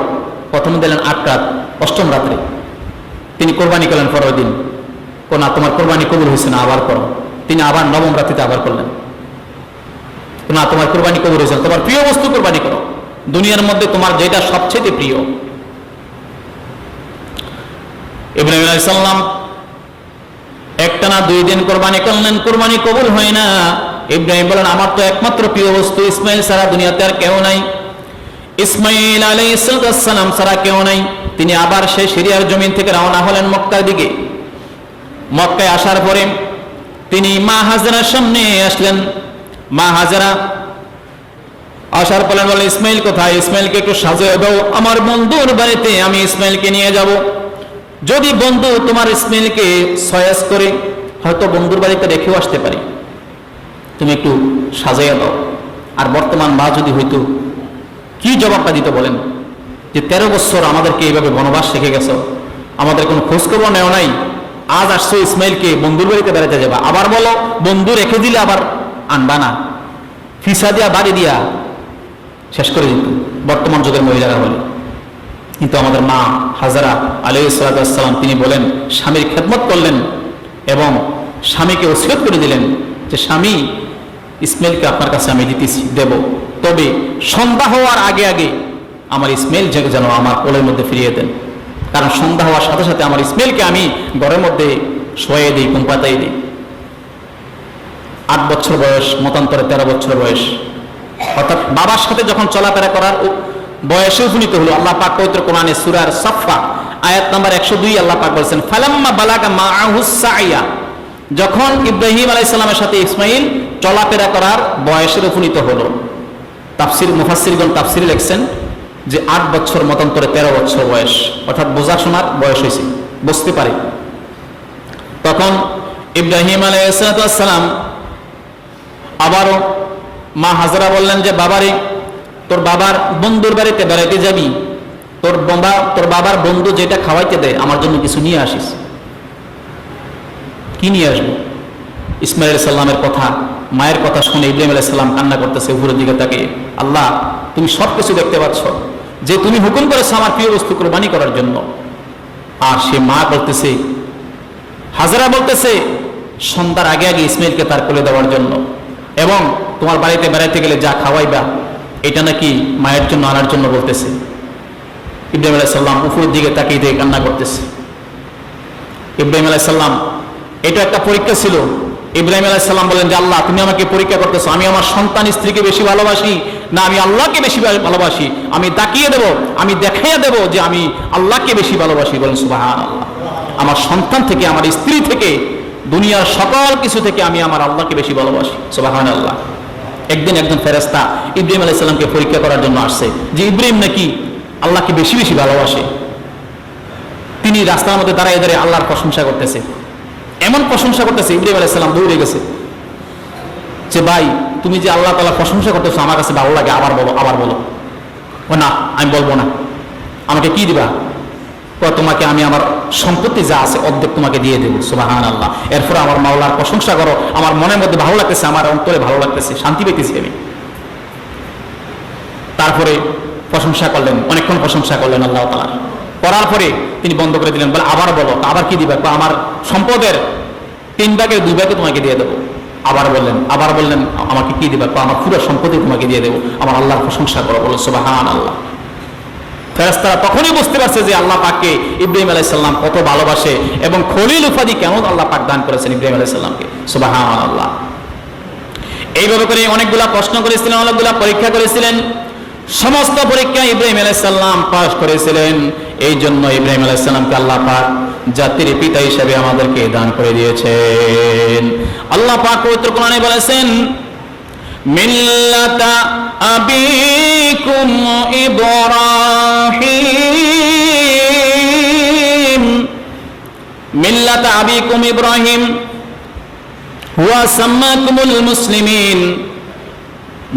প্রথম দিলেন 8 রাত, 8ম রাত্রে তিনি কোরবানি করলেন। পরের দিন, না, তোমার কোরবানি কবুল হয়েছে না, আবার করো। তিনি আবার 9ম রাত্রিতে আবার করলেন, না, তোমার কোরবানি কবুল হয়েছে না, তোমার প্রিয় বস্তু কোরবানি করো, দুনিয়ার মধ্যে তোমার যেটা সবচেয়ে প্রিয়। ইব্রাহিম আলাইহিস সালাম একটানা 2 দিন কোরবানি করলেন, কোরবানি কবুল হয় না। ইব্রাহিম বলেন, আমার তো একমাত্র প্রিয় বস্তু ইসমাইল ছাড়া দুনিয়াতে আর কেউ নাই, ইসমাইল আলাইহিস সালাম ছাড়া কেউ নাই। তিনি আবার সেই সিরিয়ার জমিন থেকে রওনা হলেন মক্কার দিকে। মক্কায় আসার পরে তিনি মা হাজরার সামনে আসলেন। মা হাজরা আসার পরে বলেন, ইসমাইল কোথায়? ইসমাইলকে একটু সাজিয়ে দাও, আমার বন্ধুর বাড়িতে আমি ইসমাইলকে নিয়ে যাব। যদি বন্ধু তোমার ইসমাইলকে সয়াস করে, হয়তো বন্ধুর বাড়িতে রেখেও আসতে পারি, তুমি একটু সাজাইয়া দাও। আর বর্তমান মা যদি হইতো, কি জবাবটা দিত বলেন? যে 13 বছর আমাদেরকে এইভাবে বনবাস রেখে গেছো, আমাদের কোনো খোঁজখবর নেও নাই, আজ আসছো ইসমাইলকে বন্ধুর বাড়িতে বেড়াতে যাবা, আবার বলো বন্ধু রেখে দিলে আবার আনবা না। ফিসা দিয়া বাড়ি দিয়া শেষ করে দিত বর্তমান যুগের মহিলারা বলে। কিন্তু আমাদের মা হাজারা আলাইহিস সালাম তিনি বলেন, স্বামীর খেদমত করলেন এবং স্বামীকে ওসিয়ত করে দিলেন যে স্বামী, ইসমাইলকে আপনার কাছে আমি দিতেছি, দেব, তবে সন্ধ্যা হওয়ার আগে আগে আমার ইসমাইল যেন আমার কোলের মধ্যে ফিরিয়ে দেন, কারণ সন্ধ্যা হওয়ার সাথে সাথে আমার ইসমাইলকে আমি ঘরের মধ্যে শোয়ে দিই, ঘুম পাতাই দিই। 8 বছর বয়স, মতান্তরে 13 বছর বয়স, অর্থাৎ বাবার সাথে যখন চলাফেরা করার বয়সে উপনীত হলো। আল্লাহ পাক পবিত্র কোরআনে সূরা সাফফা আয়াত নাম্বার 102 আল্লাহ পাক বলেছেন, ফালাম্মা বালাগা মাআহুস সাইয়া, যখন ইব্রাহিম আলাইহিস সালামের সাথে ইসমাইল চলাফেরা করার বয়সের উপনীত হলো। তাফসীর মুফাসসিরগণ তাফসীরে লিখছেন যে 8 বছর মতান্তরে 13 বছর বয়স, অর্থাৎ বোঝা শোনার বয়স হয়েছে, বুঝতে পারে। তখন ইব্রাহিম আলাইহিস সালাম আবারও মা হাজরা বললেন যে বাবারে, তোর বাবার বন্ধুর বাড়িতে বেড়াইতে যাবি, তোর বাবার বন্ধু যেটা খাওয়াইতে দেয় আমার জন্য কিছু নিয়ে আসিস। কি নিয়ে আসবো? ইসমাইল আলাইহিস সালামের কথা, মায়ের কথা শুনে ইব্রাহিম আলাইহিস সালাম কান্না করতেছে উপরের দিকে তাকিয়ে। আল্লাহ, তুমি সবকিছু দেখতে পাচ্ছ, যে তুমি হুকুম করেছো আমার প্রিয় বস্তু কুরবানি করার জন্য। আর সে মা বলতেছে, হাজরা বলতেছে সন্ধ্যার আগে আগে ইসমাইলকে তার কোলে দেওয়ার জন্য, এবং তোমার বাড়িতে বেড়াইতে গেলে যা খাওয়াইবা এটা নাকি মায়ের জন্য আনার জন্য বলতেছে। ইব্রাহিম আলাইহিস সালাম উপরের দিকে তাকিয়ে দিয়ে কান্না করতেছে। ইব্রাহিম আলাইহিস সালাম, এটা একটা পরীক্ষা ছিল। ইব্রাহিম আলাইহিস সালাম বলেন যে আল্লাহ, তুমি আমাকে পরীক্ষা করতেছো, আমি আমার সন্তান স্ত্রীকে বেশি ভালোবাসি না আমি আল্লাহকে বেশি ভালোবাসি? আমি তাকিয়ে দেব, আমি দেখাইয়া দেব যে আমি আল্লাহকে বেশি ভালোবাসি। বলেন সুবহানাল্লাহ। আমার সন্তান থেকে, আমার স্ত্রী থেকে, দুনিয়ার সকল কিছু থেকে আমি আমার আল্লাহকে বেশি ভালোবাসি। সুবহানাল্লাহ। একদিন একজন ফেরেশতা ইব্রাহিম আলাইহিস সালামকে পরীক্ষা করার জন্য আসছে যে ইব্রাহিম নাকি আল্লাহকে বেশি বেশি ভালোবাসে। তিনি রাস্তার মধ্যে দাঁড়িয়ে দাঁড়িয়ে আল্লাহর প্রশংসা করতেছে, এমন প্রশংসা করতেছে, ইব্রাহিম আলাইহিস সালাম দৌড়ে গেছে যে ভাই, তুমি যে আল্লাহ তাআলা প্রশংসা করতেছো আমার কাছে ভালো লাগে, আবার বলো, আবার বলো। ও না, আমি বলবো না। আমাকে কি দিবা? তোমাকে আমি আমার সম্পত্তি যা আছে অর্ধেক তোমাকে দিয়ে দেবো। সুবহানাল্লাহ। এরপর আমার মাওলার প্রশংসা করো, আমার মনের মধ্যে ভালো লাগতেছে, আমার অন্তরে ভালো লাগতেছে, শান্তি পেতেছি আমি। তারপরে প্রশংসা করলেন, অনেকক্ষণ প্রশংসা করলেন আল্লাহ তাআলা। করার পরে তিনি বন্ধ করে দিলেন, বলে আবার বলো। আবার কি দিবা? আমার সম্পদের 3 ভাগের 2 ভাগে তোমাকে দিয়ে দেবো। আবার বললেন আমাকে কি দিবা? আমার পুরো সম্পত্তি তোমাকে দিয়ে দেবো। আমার আল্লাহর প্রশংসা করো। বলো সুবহানাল্লাহ। ফেরেশতারা তখনই বুঝতে পারছে যে আল্লাহ পাককে ইব্রাহিম আলাইহিস সালাম কত ভালোবাসে এবং খলিল উপাধি কেমন আল্লাহ পাক দান করেছেন ইব্রাহিম আলাইহিস সালামকে। সুবহানাল্লাহ। এইভাবে করে অনেকগুলা প্রশ্ন করেছিলেন, অনেকগুলা পরীক্ষা করেছিলেন। সমস্ত পরীক্ষা ইব্রাহিম আলাইহিস সালাম পাস করেছিলেন। এই জন্য ইব্রাহিম আলাইহিস সালামকে আল্লাহ পাক জাতির পিতা হিসেবে আমাদেরকে দান করে দিয়েছেন। আল্লাহ পাক পবিত্র কোরআনে বলেছেন, মিল্লাতা আবিকুম ইব্রাহিম, মিল্লাতা আবিকুম ইব্রাহিম হুয়া সাম্মাকুমুল মুসলিমিন।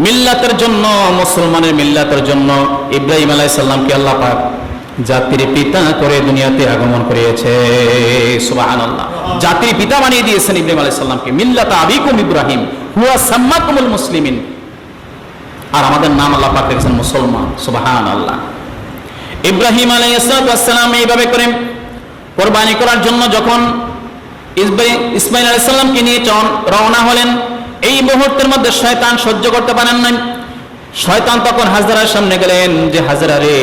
মিল্লাতের জন্য, মুসলমানের মিল্লাতের জন্য ইব্রাহিম আলাইহিস সালামকে আল্লাহ পাক জাতির পিতা করে দুনিয়াতে আগমন করিয়েছে। সুবহানাল্লাহ। জাতির পিতা বানিয়ে দিয়েছেন ইব্রাহিম আলাইহিস সালামকে। মিল্লাতা আবিকুম ইব্রাহিম হুয়া সাম্মাকুমুল মুসলিমিন। আর আমাদের নাম আল্লাহ পাক রেখেছেন মুসলমান। সুবহানাল্লাহ। ইব্রাহিম আলাইহিস সালাম এইভাবে করে কুরবানি করার জন্য যখন ইসমাইল আলাইহিস সালামকে নিয়ে রওনা হলেন, এই মুহূর্তের মধ্যে শয়তান সহ্য করতে পারেন নাই। শয়তান তখন হাজরার সামনে গেলেন যে হাজরা রে,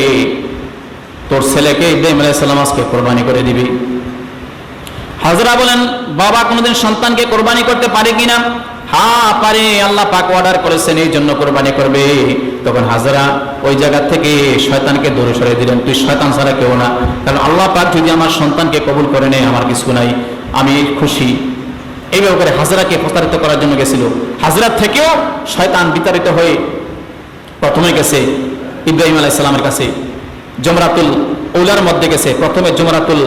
তোর ছেলেকে ইব্রাহিম আলাইহিস সালাম আজকে কুরবানি করে দিবি। হাজরা বলেন, বাবা কোনোদিন সন্তানকে কুরবানি করতে পারে কিনা? হ্যাঁ পারে, আল্লাহ পাক অর্ডার করেছেন এই জন্য কুরবানি করবে। তখন হাজরা ওই জায়গা থেকে শয়তানকে দূরে সরিয়ে দিলেন, তুই শয়তান ছাড়া কেউ না, কারণ আল্লাহ পাক যদি আমার সন্তানকে কবুল করে নেয় আমার কিছু নাই, আমি খুশি। এইভাবে করে হাজরাকে প্রতারিত করার জন্য গেছিল। হাজরার থেকেও শয়তান বিতাড়িত হয়ে প্রথমে গেছে ইব্রাহিম আলাইহিস সালামের কাছে, জমরাতুল উলার মধ্যে গেছে। প্রথমে জমরাতুল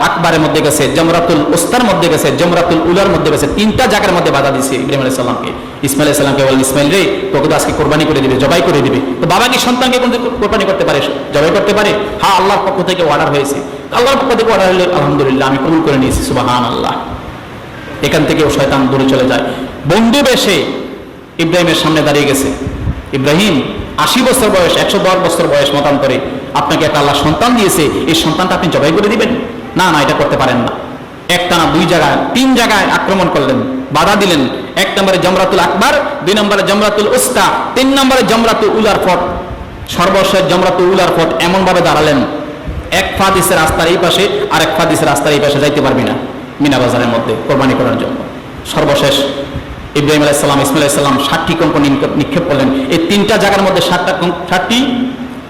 আকবারের মধ্যে গেছে, জমরাতুল উস্তার মধ্যে গেছে, জমরাতুল উলার মধ্যে গেছে। 3টা জায়গার মধ্যে বাধা দিয়েছে ইব্রাহিম আলাইহিস সালামকে। ইসমাইল আলাইহিস সালামকে বলেন, ইসমাইল রে, তোকে তো আজকে কোরবানি করে দিবে, জবাই করে দিবে। তো বাবা কি সন্তানকে কোন কোরবানি করতে পারে, জবাই করতে পারে? হ্যাঁ, আল্লাহর পক্ষ থেকে অর্ডার হয়েছে। আল্লাহর পক্ষ থেকে অর্ডার হলে আলহামদুলিল্লাহ, আমি কবুল করে নিয়েছি। সুবহানাল্লাহ। এখান থেকেও শয়তান দূরে চলে যায়। বন্ধু বেশে ইব্রাহিমের সামনে দাঁড়িয়ে গেছে। ইব্রাহিম 80 বছর বয়স, 110 বছর বয়স মতান্তরে, আপনাকে একটা আল্লাহ সন্তান দিয়েছে, এই সন্তানটা আপনি জবাই করে দিবেন? না না, এটা করতে পারেন না। একটা না, 2 জায়গায় 3 জায়গায় আক্রমণ করলেন, বাধা দিলেন। 1 নম্বরে জমরাতুল আকবার, 2 নম্বরে জমরাতুল উস্তা, 3 নম্বরে জমরাতুল উলার ফট। সর্বশেষ জমরাতুল উলার ফট এমন ভাবে দাঁড়ালেন, এক পা দিছে রাস্তার এই পাশে, আর এক পা দিছে রাস্তার এই পাশে, যাইতে পারবি না মিনা বাজারের মধ্যে কোরবানি করার জন্য। সর্বশেষ ইব্রাহিম আলাইহিস সালাম, ইসমাইল আলাইহিস সালাম 60টি কঙ্কর নিক্ষেপ করলেন। এই 3টা জায়গার মধ্যে 60টি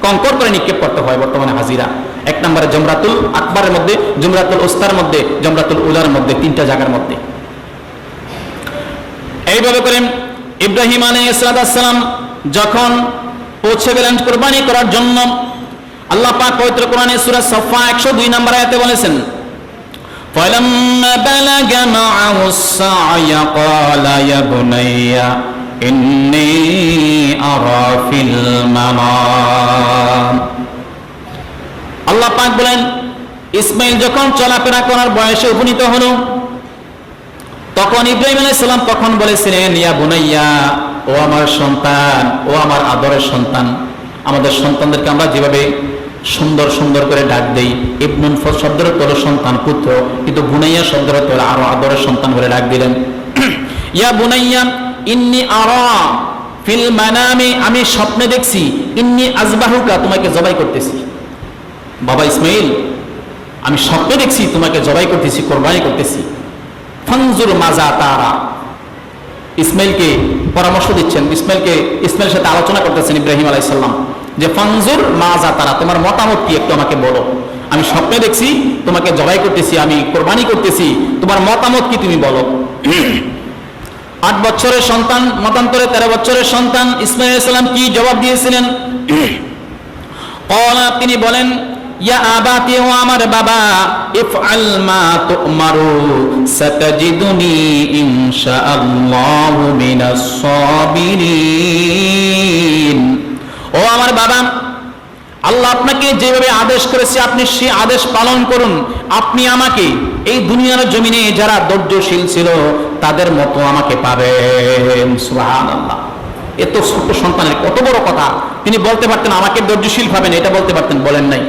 কঙ্কর করে নিক্ষেপ করতে হয় বর্তমানে হাজিরা। 1 নম্বরে জমরাতুল আকবরের মধ্যে, জমরাতুল উস্তার মধ্যে, জমরাতুল উলার মধ্যে, 3টা জায়গার মধ্যে। এইভাবে করে ইব্রাহিম আলাইহিস সালাম যখন পৌঁছে গেলেন কুরবানি করার জন্য, আল্লাহ পাক পবিত্র কোরআনে সূরা সাফা 102 নম্বর আয়াতে বলেছেন, فَلَمَّا بَلَغَ مَعَهُ السَّعْيَ قَالَ يَا بُنَيَّ إِنِّي أَرَى فِي الْمَنَامِ। আল্লাহ পাক বলেন, ইসমাইল যখন চলাফেরা করার বয়সে উপনীত হলো, তখন ইব্রাহিম আলাইহিস সালাম তখন বলেছিলেন, ইয়া বুনাইয়া, ও আমার সন্তান, ও আমার আদরের সন্তান। আমাদের সন্তানদেরকে আমরা যেভাবে সুন্দর সুন্দর করে ডাক দেই, ইবনুন শব্দের অর্থ হলো সন্তান, পুত্র, কিন্তু বুনাইয়া শব্দের অর্থ হলো আরো আদরের সন্তান বলে ডাক দিলেন। ইয়া বুনাইয়া ইন্নী আরা ফিল মানামি, আমি স্বপ্নে দেখছি, ইন্নী আযবাহুকা, তোমাকে জবাই করতেছি। বাবা ইসমাইল, আমি স্বপ্নে দেখছি তোমাকে জবাই করতেছি, কোরবানি করতেছি। ফানজুর মাজা তারা, ইসমাইলকে পরামর্শ দিচ্ছেন, ইসমাইলের সাথে আলোচনা করতেছেন ইব্রাহিম আলাইহিস সালাম, যে ফানজুর মাজা তারা, তোমার মতামত কি একটু আমাকে বলো। আমি স্বপ্নে দেখছি তোমাকে জবাই করতেছি, আমি কোরবানি করতেছি, তোমার মতামত কি তুমি বলো। 8 বছরের সন্তান, মতান্তরে 13 বছরের সন্তান ইসমাইল আলাইহিস সালাম কি জবাব দিয়েছিলেন? তিনি বলেন, ইয়া আবাতি, ও আমার বাবা, ইফআল মা তুমারু সাতাজিদুনি ইনশাআল্লাহু মিনাস সাবিরিন। ও আমার বাবা, আল্লাহ আপনাকে যেভাবে আদেশ করেছে আপনি সেই আদেশ পালন করুন। আপনি আমাকে এই দুনিয়ার জমিনে যারা ধৈর্যশীল ছিল তাদের মতো আমাকে পাবেন। সুবহানাল্লাহ। এত ছোট সন্তানের কত বড় কথা। তিনি বলতে পারতেন আমাকে ধৈর্যশীল পাবেন, এটা বলতে পারতেন, বলেন নাই।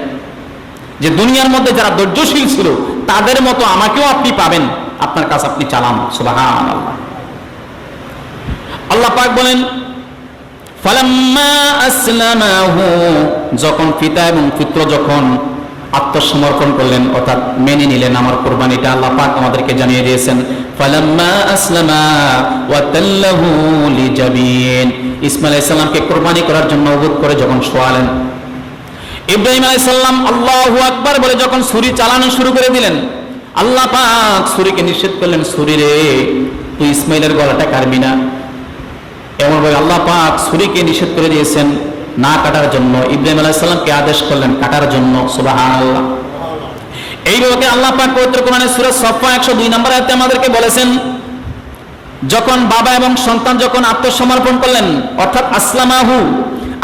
যে দুনিয়ার মধ্যে যারা ধৈর্যশীল ছিল তাদের মতো আমাকেও আপনি পাবেন, আপনার কাছে আপনি চালান। সুবহানাল্লাহ। আল্লাহ পাক বলেন, ফালাম্মা আসলামাহু, যখন পিতা এবং পুত্র যখন আত্মসমর্পণ করলেন, অর্থাৎ মেনে নিলেন আমার কুরবানিটা, আল্লাহ পাক আমাদেরকে জানিয়ে দিয়েছেন, ফালাম্মা আসলামা ওয়া তাল্লাহু লিজাবিন, ইসমাঈল আলাইহিস সালামকে কুরবানি করার জন্য উবুদ করে যখন শোয়ালেন, ইব্রাহিম আলাইহিস সালাম আল্লাহু আকবার বলে যখন ছুরি চালানো শুরু করে দিলেন, আল্লাহ পাক ছুরিকে নিষেধ করলেন, ছুরি রে, তুই ইসমাইলের গলাটা কাটবি না। এমনভাবে আল্লাহ পাক ছুরিকে নিষেধ করে দিয়েছেন না কাটার জন্য, ইব্রাহিম আলাইহিস সালামকে আদেশ করলেন কাটার জন্য। সুবহানাল্লাহ। এইভাবে আল্লাহ পাক পবিত্র কোরআনে সূরা সাফা 102 নম্বর আয়াতে আমাদেরকে বলেছেন, যখন বাবা এবং সন্তান যখন আত্মসমর্পণ করলেন, অর্থাৎ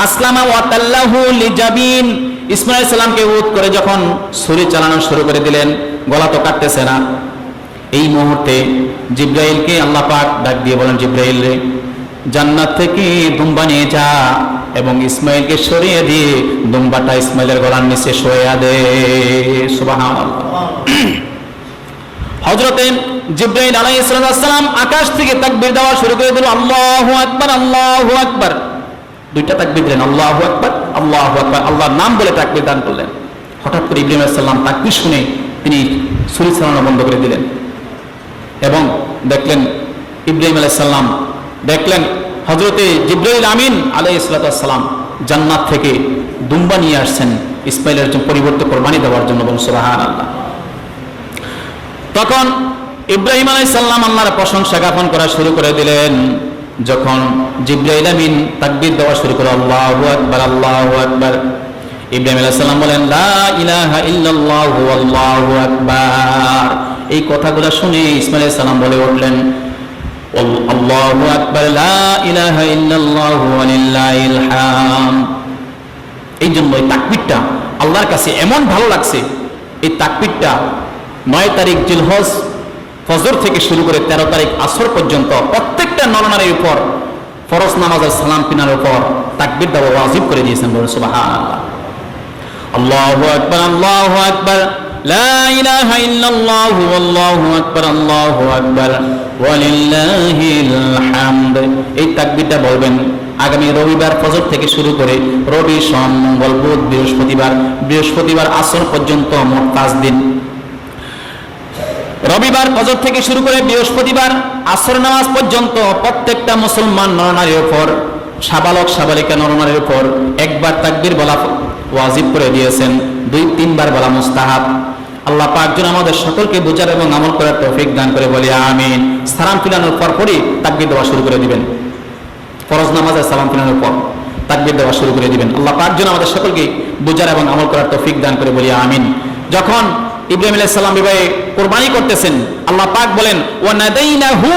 আসলামা ওয়া তাল্লাহু লিজাবিন, ইসমাঈল আলাইহিস সালামকে উদ করে যখন ছুরি চালানো শুরু করে দিলেন, গলা তো কাটতেছে না। এই মুহূর্তে জিবরাইলকে আল্লাহ পাক ডাক দিয়ে বলেন, জিবরাইল রে, জান্নাত থেকে দুম্বা নিয়ে যা এবং ইসমাইলকে সরিয়ে দিয়ে দুম্বাটা ইসমাইলের গলার নিচে শোয়া দে। সুবহানাল্লাহ। হযরতে জিবরাইল আলাইহিস সালাম আকাশ থেকে তাকবীর দেওয়া শুরু করে দিল, আল্লাহু আকবার, আল্লাহু আকবার। 2টা তাকবীর দিলেন, আল্লাহু আকবার, আল্লাহু আকবার, আল্লাহর নাম বলে তাকবীর দান করলেন। হঠাৎ করে ইব্রাহিম আলাইহিস সালাম তাকবীর শুনে তিনি ছুরি চালানো বন্ধ করে দিলেন এবং দেখলেন ইব্রাহিম আলাইহিস সালাম দেখলেন হযরতে জিবরাইল আমিন আলাইহিস সালাম জান্নাত থেকে দুম্বা নিয়ে আসছেন ইসমাইলের জন্য পরিবর্তে কোরবানি দেওয়ার জন্য। বলুন সুবহানাল্লাহ। তখন ইব্রাহিম আলাইহিস সালাম আল্লাহর প্রশংসা জ্ঞাপন করা শুরু করে দিলেন। যখন জিবরাইল আমিন তাকবীর দেওয়া শুরু করে, আল্লাহু আকবার, আল্লাহু আকবার, ইব্রাহিম আলাইহিস সালাম বলেন, লা ইলাহা ইল্লাল্লাহু আল্লাহু আকবার। এই কথাগুলো শুনে ইসমাঈল আলাইহিস সালাম বলে উঠলেন, আল্লাহু আকবার, লা ইলাহা ইল্লাল্লাহু ওয়া লিল্লাহিল হামদ। এই জন্য এই তাকবীরটা আল্লাহর কাছে এমন ভালো লাগছে। এই তাকবীরটা 9 তারিখ জিলহজ ফজর থেকে শুরু করে 13 তারিখ আসর পর্যন্ত প্রত্যেকটা নরনারীর উপর ফরজ নামাজের সালাম ফিরানোর পর তাকবীর দেওয়া ওয়াজিব করে দিয়েছেন। বলুন সুবহানাল্লাহ। আল্লাহু আকবার, আল্লাহু আকবার, লা ইলাহা ইল্লাল্লাহু আল্লাহু আকবার, আল্লাহু আকবার, ওয়ালিল্লাহিল হামদ। এই তাকবীরটা বলবেন আগামী রবিবার ফজর থেকে শুরু করে রবি, সোম, মঙ্গল, বুধ, বৃহস্পতিবার আসর পর্যন্ত মোট 5 দিন। রবিবার ফজর থেকে শুরু করে বৃহস্পতিবার আসর নামাজ পর্যন্ত প্রত্যেকটা মুসলমান নরনারীর উপর, সাবালক সাবালিকা নরনারীর উপর একবার তাকবীর বলা ওয়াজিব করে দিয়েছেন, 2-3 বার বলা মুস্তাহাব। আল্লাহ পাক যেন আমাদের সকলকে বোঝার এবং আমল করার তৌফিক দান করে, বলি আমিন। সালাম ফিরানোর পরপরই তাকবীর দেওয়া শুরু করে দিবেন। ফরজ নামাজের সালাম ফিরানোর পর তাকবীর দেওয়া শুরু করে দিবেন। আল্লাহ পাক যেন আমাদের সকলকে বোঝার এবং আমল করার তৌফিক দান করে, বলি আমিন। যখন ইব্রাহিম আলাইহিস সালাম বিবাহে কুরবানি করতেছেন, আল্লাহ পাক বলেন ওয়া নাদাইনাহু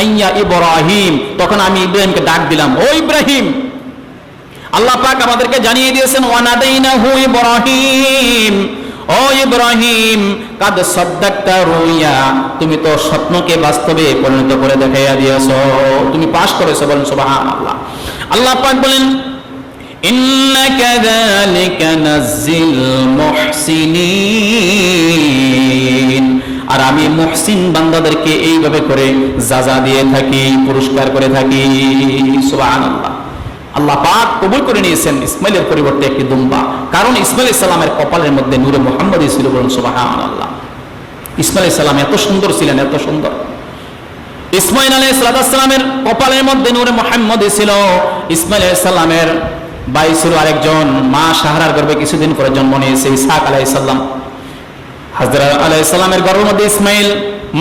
আইয়া ইব্রাহিম, তখন আমি ইব্রাহিমকে ডাক দিলাম, ও ইব্রাহিম। আল্লাহ পাক আমাদেরকে জানিয়ে দিয়েছেন ওয়া নাদাইনাহু ইব্রাহিম, ও ইব্রাহিম কাদ সাদ্দাকতা রুইয়া, তুমি তো স্বপ্নকে বাস্তবে পরিণত করে দেখাইয়া দিয়েছো, তুমি পাস করেছো। বলেন সুবহানাল্লাহ। আল্লাহ পাক বলেন ইন্না কাযালিকা নাযিল মুহসিনিন, আর আমি মুহসিন বান্দাদেরকে এইভাবে করে যাজা দিয়ে থাকি, পুরস্কার করে থাকি। সুবহানাল্লাহ। আল্লাহ পাক কবুল করে নিয়েছেন ইসমাইলের পরিবর্তে একটি দুম্বা, কারণ ইসমাইল আলাইহিস সালামের কপালের মধ্যে নূরে মুহাম্মদী ছিল। বলুন সুবহানাল্লাহ। ইসমাইল আলাইহিস সালাম এত সুন্দর ছিলেন, এত সুন্দর। ইসমাইল আলাইহিস সালামের কপালের মধ্যে নূরে মুহাম্মদী ছিল। ইসমাইল আলাইহিস সালামের ভাই ছিল আরেকজন, মা সাহারার গর্ভে কিছুদিন পরে জন্ম নিয়েছে ইসহাক আলাইহিস সালাম। হাজরা আলাইহিস সালামের গর্ভের মধ্যে ইসমাইল,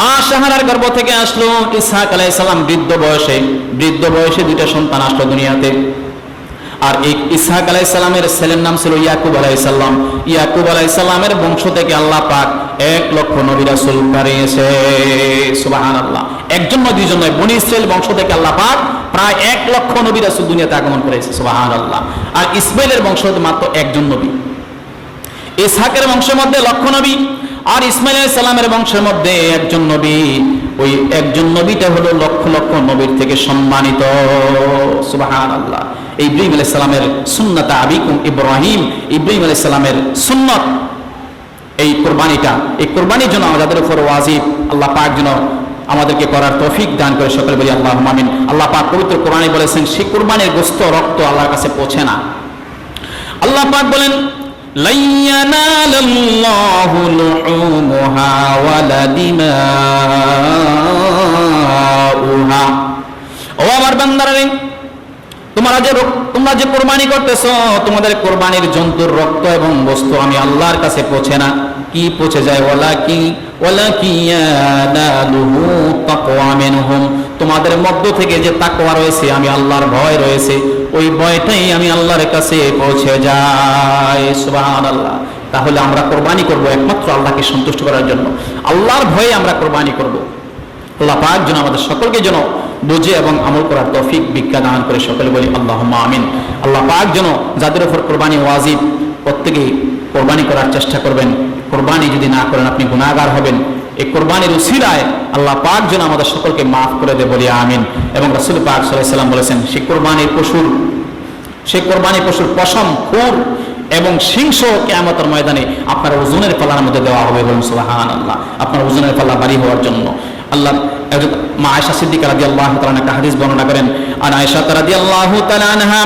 মা সাহারার গর্ভ থেকে আসলো ইসহাক আলাইহিস সালাম। বৃদ্ধ বয়সে 2টা সন্তান আসলো দুনিয়াতে। আর এই ইসহাক আলাইহিস সালামের ছেলের নাম ছিল ইয়াকুব আলাইহিস সালাম। ইয়াকুব আলাইহিস সালামের বংশ থেকে আল্লাহ পাক 1 লক্ষ নবী রাসূল পাঠিয়েছে। সুবহানাল্লাহ। একজন নয়, দুইজন নয়, বনি ইসরাইল বংশ থেকে আল্লাহ পাক প্রায় 1 লক্ষ নবী রাসূল দুনিয়াতে আগমন করেছে। সুবহানাল্লাহ। আর ইসমাইলের বংশ মাত্র একজন নবী। ইসহাকের বংশের মধ্যে লক্ষ নবী, আর ইসমাইল আলাইহিস সালামের বংশের মধ্যে একজন নবী। ওই একজন নবীটা হলো লক্ষ লক্ষ নবীর থেকে সম্মানিত। সুবহানাল্লাহ। ইব্রাহিম আলাইহিস সালামের সুন্নাত আবিকুম ইব্রাহিম, ইব্রাহিম আলাইহিস সালামের সুন্নাত এই কুরবানিটা, এই কুরবানির জন্য আমাদের উপর ওয়াজিব। আল্লাহ পাক যেন আমাদেরকে করার তৌফিক দান করে, সকলে বলি আল্লাহুম্মা আমিন। আল্লাহ পাক পবিত্র কোরআনে বলেছেন সেই কুরবানির গোশত, রক্ত আল্লাহর কাছে পৌঁছে না। আল্লাহ পাক বলেন লা ইয়ানালাল্লাহু লুহুমুহা ওয়ালা দিমাউহা। ও আমার বান্দারা, তোমরা যে কুরবানি করতেছো, তোমাদের কুরবানির জন্তুর রক্ত এবং বস্তু আমি আল্লাহর কাছে পৌঁছে না। কি পৌঁছে যায়? ওয়ালাকি ইয়ানালুহু তাকওয়া মিনহুম, তোমাদের মধ্য থেকে যে তাকওয়া রয়েছে, আমি আল্লাহর ভয় রয়েছে, ওই ভয়টাই আমি আল্লাহর কাছে পৌঁছে যায়। সুবহানাল্লাহ। তাহলে আমরা কুরবানি করব একমাত্র আল্লাহকে সন্তুষ্ট করার জন্য, আল্লাহর ভয়ে আমরা কুরবানি করব। আল্লাহ পাক যেন আমাদের সকলকে যেন বুঝে এবং আমল করার তৌফিক ভিক্ষা দান করে, সকলে বলি আল্লাহুম্মা আমিন। আল্লাহ পাক যেন যাদের উপর কুরবানি ওয়াজিব, প্রত্যেকেই কুরবানি করার চেষ্টা করবেন। কুরবানি যদি না করেন আপনি গুনাহগার হবেন। এই কুরবানির উসিলায় আল্লাহ পাক যেন আমাদের সকলকে মাফ করে দেয়, বলি আমিন। এবং রাসূল পাক সাল্লাল্লাহু আলাইহি ওয়াসাল্লাম বলেছেন সেই কুরবানির পশুর পশম, খুর এবং সিংহ কিয়ামতের ময়দানে আপনার ওজনের পাল্লার মধ্যে দেওয়া হবে। বলুন সুবহানাল্লাহ। আপনার ওজনের পাল্লা ভারী হওয়ার জন্য আল্লাহ। মা আয়েশা সিদ্দিকা রাদিয়াল্লাহু তাআলা একটা হাদিস বর্ণনা করেন, আন আয়েশা রাদিয়াল্লাহু তাআলা আনহা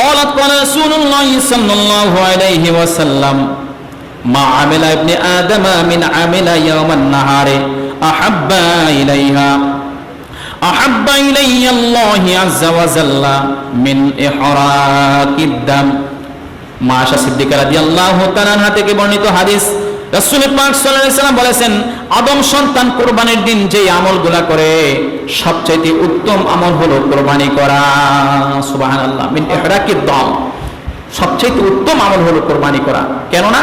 قالت قال رسول الله صلى الله عليه وسلم ما عمل ابن آدم من عمل يوم النهار أحب إلي الله عز وجل من إحراق الدم। মা আয়েশা সিদ্দিকা রাদিয়াল্লাহু তাআলা আনহা থেকে বর্ণিত হাদিস, রাসূল পাক সাল্লাল্লাহু আলাইহি ওয়াসাল্লাম বলেছেন, আদম সন্তান কুরবানির দিন যে আমলগুলা করে সবচেয়ে উত্তম আমল হলো কুরবানি করা। সুবহানাল্লাহ। মিন ইহরাকিদ দাম, সবচেয়ে উত্তম আমল হলো কুরবানি করা। কেন না?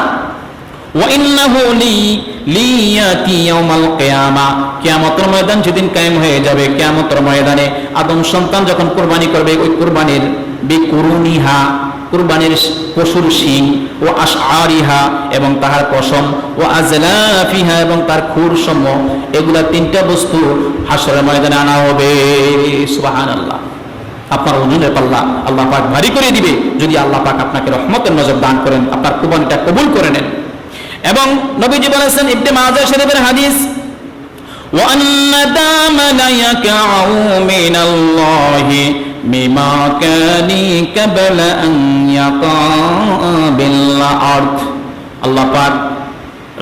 ওয়া ইন্নাহু লিয়াতি ইয়াউমাল কিয়ামা, কিয়ামতের ময়দান যেদিন কায়েম হয়ে যাবে, কিয়ামতের ময়দানে আদম সন্তান যখন কুরবানি করবে, ওই কুরবানির বিকুরুনিহা, কুরবানির পশুর শিং, ও আশআরিহা এবং তাহার পশম, ও আজলাফিহা এবং তার খুর সমূহ, এগুলা 3টা বস্তু হাসরের ময়দানে আনা হবে। সুবহানাল্লাহ। আপনার ওজনের পাল্লা আল্লাহ পাক ভারী করে দিবে যদি আল্লাহ পাক আপনাকে রহমতের নজর দান করেন, আপনার কুরবানিটা কবুল করে নেন। এবং নবীজি বলেছেন, ইবনে মাজাহ শরীফের হাদিস, وأن دامن يقع من الله بما كان قبل أن يقع بالأرض। আল্লাহ পাক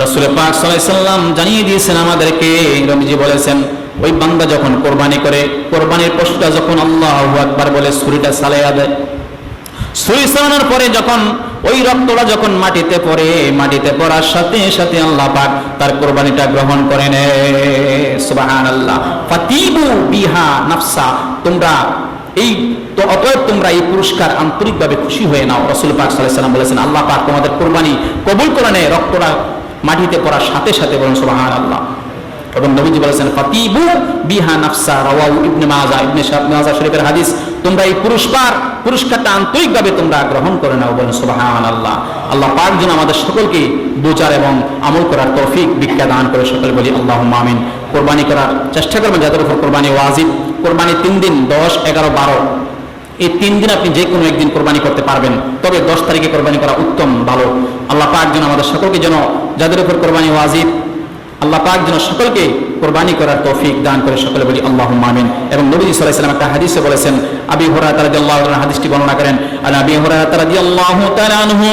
রাসূল পাক সাল্লাল্লাহু আলাইহি সাল্লাম জানিয়ে দিয়েছেন আমাদেরকে, নবীজি বলেছেন, ওই বান্দা যখন কোরবানি করে, কোরবানির পশুটা যখন আল্লাহু আকবার বলে ছুরিটা চালাইয়া দেয়, ছুরি চালানোর পরে যখন ওই রক্তটা যখন মাটিতে পড়ে, মাটিতে পড়ার সাথে সাথে আল্লাহ পাক তার কোরবানিটা গ্রহণ করে নেয়। সুবহানাল্লাহ। ফাতিবু বিহা নাফসা, তোমরা এই তো অতএব তোমরা এই পুরস্কার আন্তরিকভাবে খুশি হয়ে নাও। রাসূল পাক সাল্লাল্লাহু আলাইহি সাল্লাম বলেছেন, আল্লাহ পাক তোমাদের কোরবানি কবুল করে নেয় রক্তটা মাটিতে পড়ার সাথে সাথে। বলুন সুবহানাল্লাহ। এবং নবীজি বলেছেন, ফাতিবু বিহা নাফসা, রাওয়াহু ইবনে মাজাহ, ইবনে মাজাহ শরীফের হাদিস। তোমরা এই পুরস্কারটা আন্তরিকভাবে তোমরা গ্রহণ করে নাও। বলেন সুবহানাল্লাহ। আল্লাহ পাক যেন আমাদের সকলকে বোঝার এবং আমল করার তৌফিক ভিক্ষা দান করে। সকলে বলি আল্লাহুম্মা আমিন। কোরবানি করার চেষ্টা করবেন, যাদের উপর কোরবানি ওয়াজিব। কোরবানি 3 দিন, 10, 11, 12, এই 3 দিন আপনি যে কোনো একদিন কোরবানি করতে পারবেন, তবে 10 তারিখে কোরবানি করা উত্তম, ভালো। আল্লাহ পাক যেন আমাদের সকলকে যেন, যাদের উপর কোরবানি ওয়াজিব, আল্লাহ পাক যেন সকলকে কোরবানি করার তৌফিক দান করে। সকলে বলি আল্লাহুম্মা আমিন। এবং নবী সাল্লাল্লাহু আলাইহি ওয়াসাল্লাম একটা হাদিসে বলেছেন, আবি হুরায়রা রাদিয়াল্লাহু তাআলা হাদিসটি বর্ণনা করেন, আবি হুরায়রা রাদিয়াল্লাহু তাআলা আনহু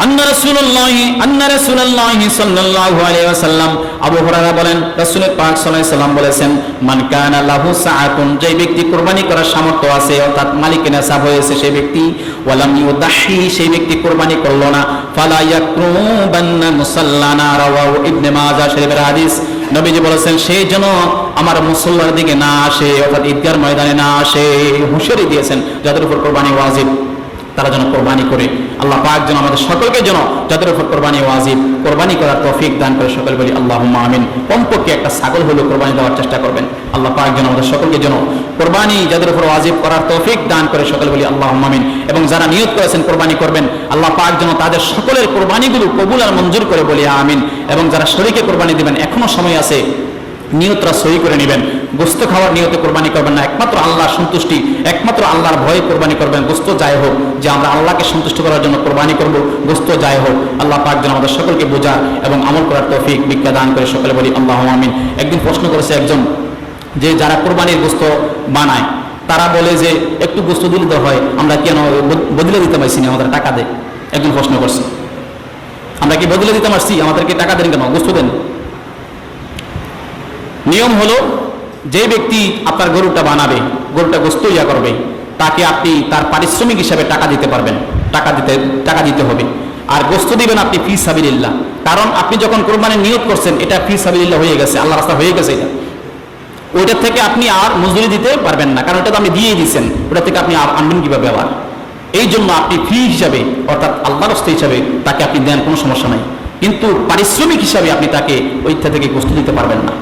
আন্না রাসূলুল্লাহি সাল্লাল্লাহু আলাইহি ওয়াসাল্লাম, আবু হুরায়রা বলেন, রাসূল পাক সাল্লাল্লাহু আলাইহি ওয়াসাল্লাম বলেছেন, মান কানা লাহু সাআতুন, যে ব্যক্তি কুরবানি করার সামর্থ্য আছে, অর্থাৎ মালিকের নেসাব হয়েছে সেই ব্যক্তি, ওয়ালাম ইউদাহি, সেই ব্যক্তি কুরবানি করলো না, ফালা ইয়াকরুবান্না মুসাল্লানা, রাওয়াহু ইবনে মাজাহ শরীফের হাদিস। নবীজি বলেছেন, সে যেন আমার মুসল্লার দিকে না আসে, অর্থাৎ ঈদগাহর ময়দানে না আসে। হুঁশিয়ারি দিয়েছেন যাদের উপর কোরবানি ওয়াজিব তারা যেন কোরবানি করে। আল্লাহ পাক যেন আমাদের সকলকে যেন, যাদের উপর কোরবানি ওয়াজিব, কোরবানি করার তৌফিক দান করে। সকল বলি আল্লাহুম্মা আমিন। কমপক্ষে একটা ছাগল হলেও কোরবানি দেওয়ার চেষ্টা করবেন। আল্লাহ পাক যেন আমাদের সকলকে যেন কোরবানি যাদের উপর ওয়াজিব করার তৌফিক দান করে। সকল বলি আল্লাহুম্মা আমিন। এবং যারা নিয়ত করেছেন কোরবানি করবেন, আল্লাহ পাক যেন তাদের সকলের কোরবানিগুলো কবুল আর মঞ্জুর করে, বলি আমিন। এবং যারা শরীকে কোরবানি দিবেন, এখনো সময় আছে, নিয়তটা সহি করে নেবেন। গোস্ত খাওয়ার নিয়তে কোরবানি করবেন না, একমাত্র আল্লাহর সন্তুষ্টি, একমাত্র আল্লাহর ভয়ে কোরবানি করবেন। গোস্ত যাই হোক, যে আমরা আল্লাহকে সন্তুষ্ট করার জন্য কোরবানি করব, গোস্ত যাই হোক। আল্লাহ পাক যেন আমাদের সকলকে বোঝার এবং আমল করার তৌফিক ভিক্ষা দান করে। সকলে বলি আল্লাহুম্মা আমিন। একদিন প্রশ্ন করেছে একজন, যে যারা কোরবানির গোস্ত বানায় তারা বলে যে একটু গোস্ত দিলে তো হয়, আমরা কেন বদলে দিতে পারছি না, আমাদের টাকা দেয়। একজন প্রশ্ন করছে, আমরা কি বদলে দিতে পারছি, আমাদেরকে টাকা দেন কেন, গোস্ত দেন। নিয়ম হলো, যে ব্যক্তি আপনার গরুটা বানাবে, গরুটা গোস্ত করবে, তাকে আপনি তার পারিশ্রমিক হিসাবে টাকা দিতে পারবেন, টাকা দিতে হবে। আর গোস্ত দিবেন আপনি ফি সাবিলিল্লাহ, কারণ আপনি যখন কোরবানির নিয়ত করছেন এটা ফি সাবিলিল্লাহ হয়ে গেছে, আল্লাহ রাস্তা হয়ে গেছে। এটা ওইটার থেকে আপনি আর মজুরি দিতে পারবেন না, কারণ এটা তো আপনি দিয়েই দিচ্ছেন, ওটা থেকে আপনি আর আনবেন কিভাবে আবার। এই জন্য আপনি ফি হিসাবে, অর্থাৎ আল্লাহর রাস্তা হিসাবে তাকে আপনি দেন, কোনো সমস্যা নাই। কিন্তু পারিশ্রমিক হিসাবে আপনি তাকে ওইটা থেকে গোস্ত দিতে পারবেন না।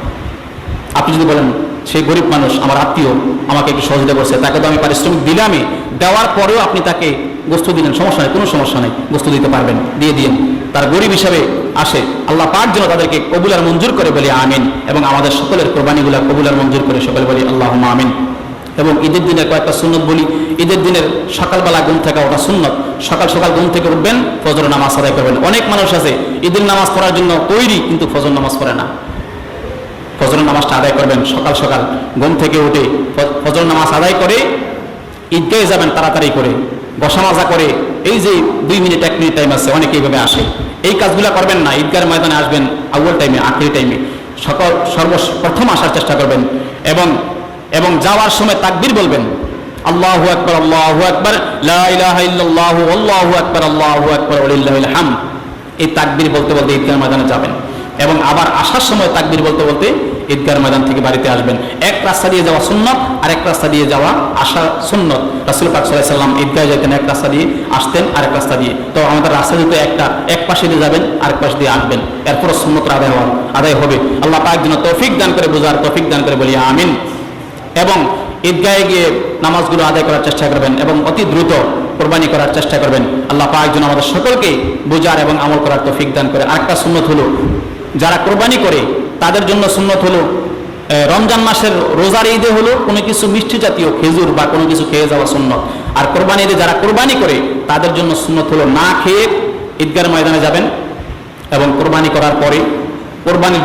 আপনি যদি বলেন, সেই গরিব মানুষ আমার আত্মীয়, আমাকে একটু সহযোগিতা করছে, তাকে তো আমি পারিশ্রমিক দিলামই, দেওয়ার পরেও আপনি তাকে গোস্ত দিলেন, সমস্যা নেই, কোনো সমস্যা নেই, গোস্ত দিতে পারবেন, দিয়ে দিন। তার গরিব হিসাবে আসে। আল্লাহ পাক যেন তাদেরকে কবুল আর মঞ্জুর করে, বলি আমিন। এবং আমাদের সকলের কোরবানিগুলো কবুল আর মঞ্জুর করে। সকলে বলি আল্লাহুম্মা আমিন। এবং ঈদের দিনের কয়েকটা সুন্নত বলি। ঈদের দিনের সকালবেলা ঘুম থেকে ওঠা সুন্নত। সকাল সকাল ঘুম থেকে উঠবেন, ফজর নামাজ আদায় করবেন। অনেক মানুষ আছে ঈদের নামাজ পড়ার জন্য তৈরি, কিন্তু ফজর নামাজ পড়ে না। ফজর নামাজটা আদায় করবেন, সকাল সকাল ঘুম থেকে উঠে ফজর নামাজ আদায় করে ঈদগাহে যাবেন তাড়াতাড়ি করে, বসা মাজা করে। এই যে 2 মিনিট 1 মিনিট টাইম আছে, অনেকে এইভাবে আসে, এই কাজগুলো করবেন না। ঈদগাহের ময়দানে আসবেন আউয়াল টাইমে, আখেরি টাইমে, সর্বপ্রথম আসার চেষ্টা করবেন। এবং যাওয়ার সময় তাকবীর বলবেন, আল্লাহু আকবার, আল্লাহু আকবার, লা ইলাহা ইল্লাল্লাহু, আল্লাহু আকবার, আল্লাহু আকবার, ওয়ালিল্লাহিল হামদ। এই তাকবীর বলতে বলতে ঈদগাহের ময়দানে যাবেন। এবং আবার আসার সময় তাকবীর বলতে বলতে ঈদগাহের ময়দান থেকে বাড়িতে আসবেন। এক রাস্তা দিয়ে যাওয়া সুন্নত, আর এক রাস্তা দিয়ে যাওয়া আসা সুন্নত। রাসূল পাক সাল্লাল্লাহু আলাইহি ওয়াসাল্লাম ঈদগাহে যেতেন এক রাস্তা দিয়ে, আসতেন আরেক রাস্তা দিয়ে। তো আমাদের রাস্তা দুটো একটা, এক পাশে দিয়ে যাবেন, আরেক পাশ দিয়ে আসবেন, এরপর সুন্নতটা আদায় হবে। আল্লাহ পাক যেন তৌফিক দান করে, বুঝার তৌফিক দান করে, বলি আমিন। এবং ঈদগাহে গিয়ে নামাজগুলো আদায় করার চেষ্টা করবেন এবং অতি দ্রুত কোরবানি করার চেষ্টা করবেন। আল্লাহ পাক যেন আমাদের সকলকে বুঝার এবং আমল করার তৌফিক দান করে। আরেকটা সুন্নত হলো, যারা কোরবানি করে তাদের জন্য সুন্নত হলো, রমজান মাসের রোজার ঈদে হলো কোনো কিছু মিষ্টি জাতীয় খেজুর বা কোনো কিছু খেয়ে যাওয়া সুন্নত। আর কোরবানি ঈদে যারা কোরবানি করে তাদের জন্য সুন্নত হলো না খেয়ে ঈদগার ময়দানে যাবেন এবং কোরবানি করার পরে কোরবানির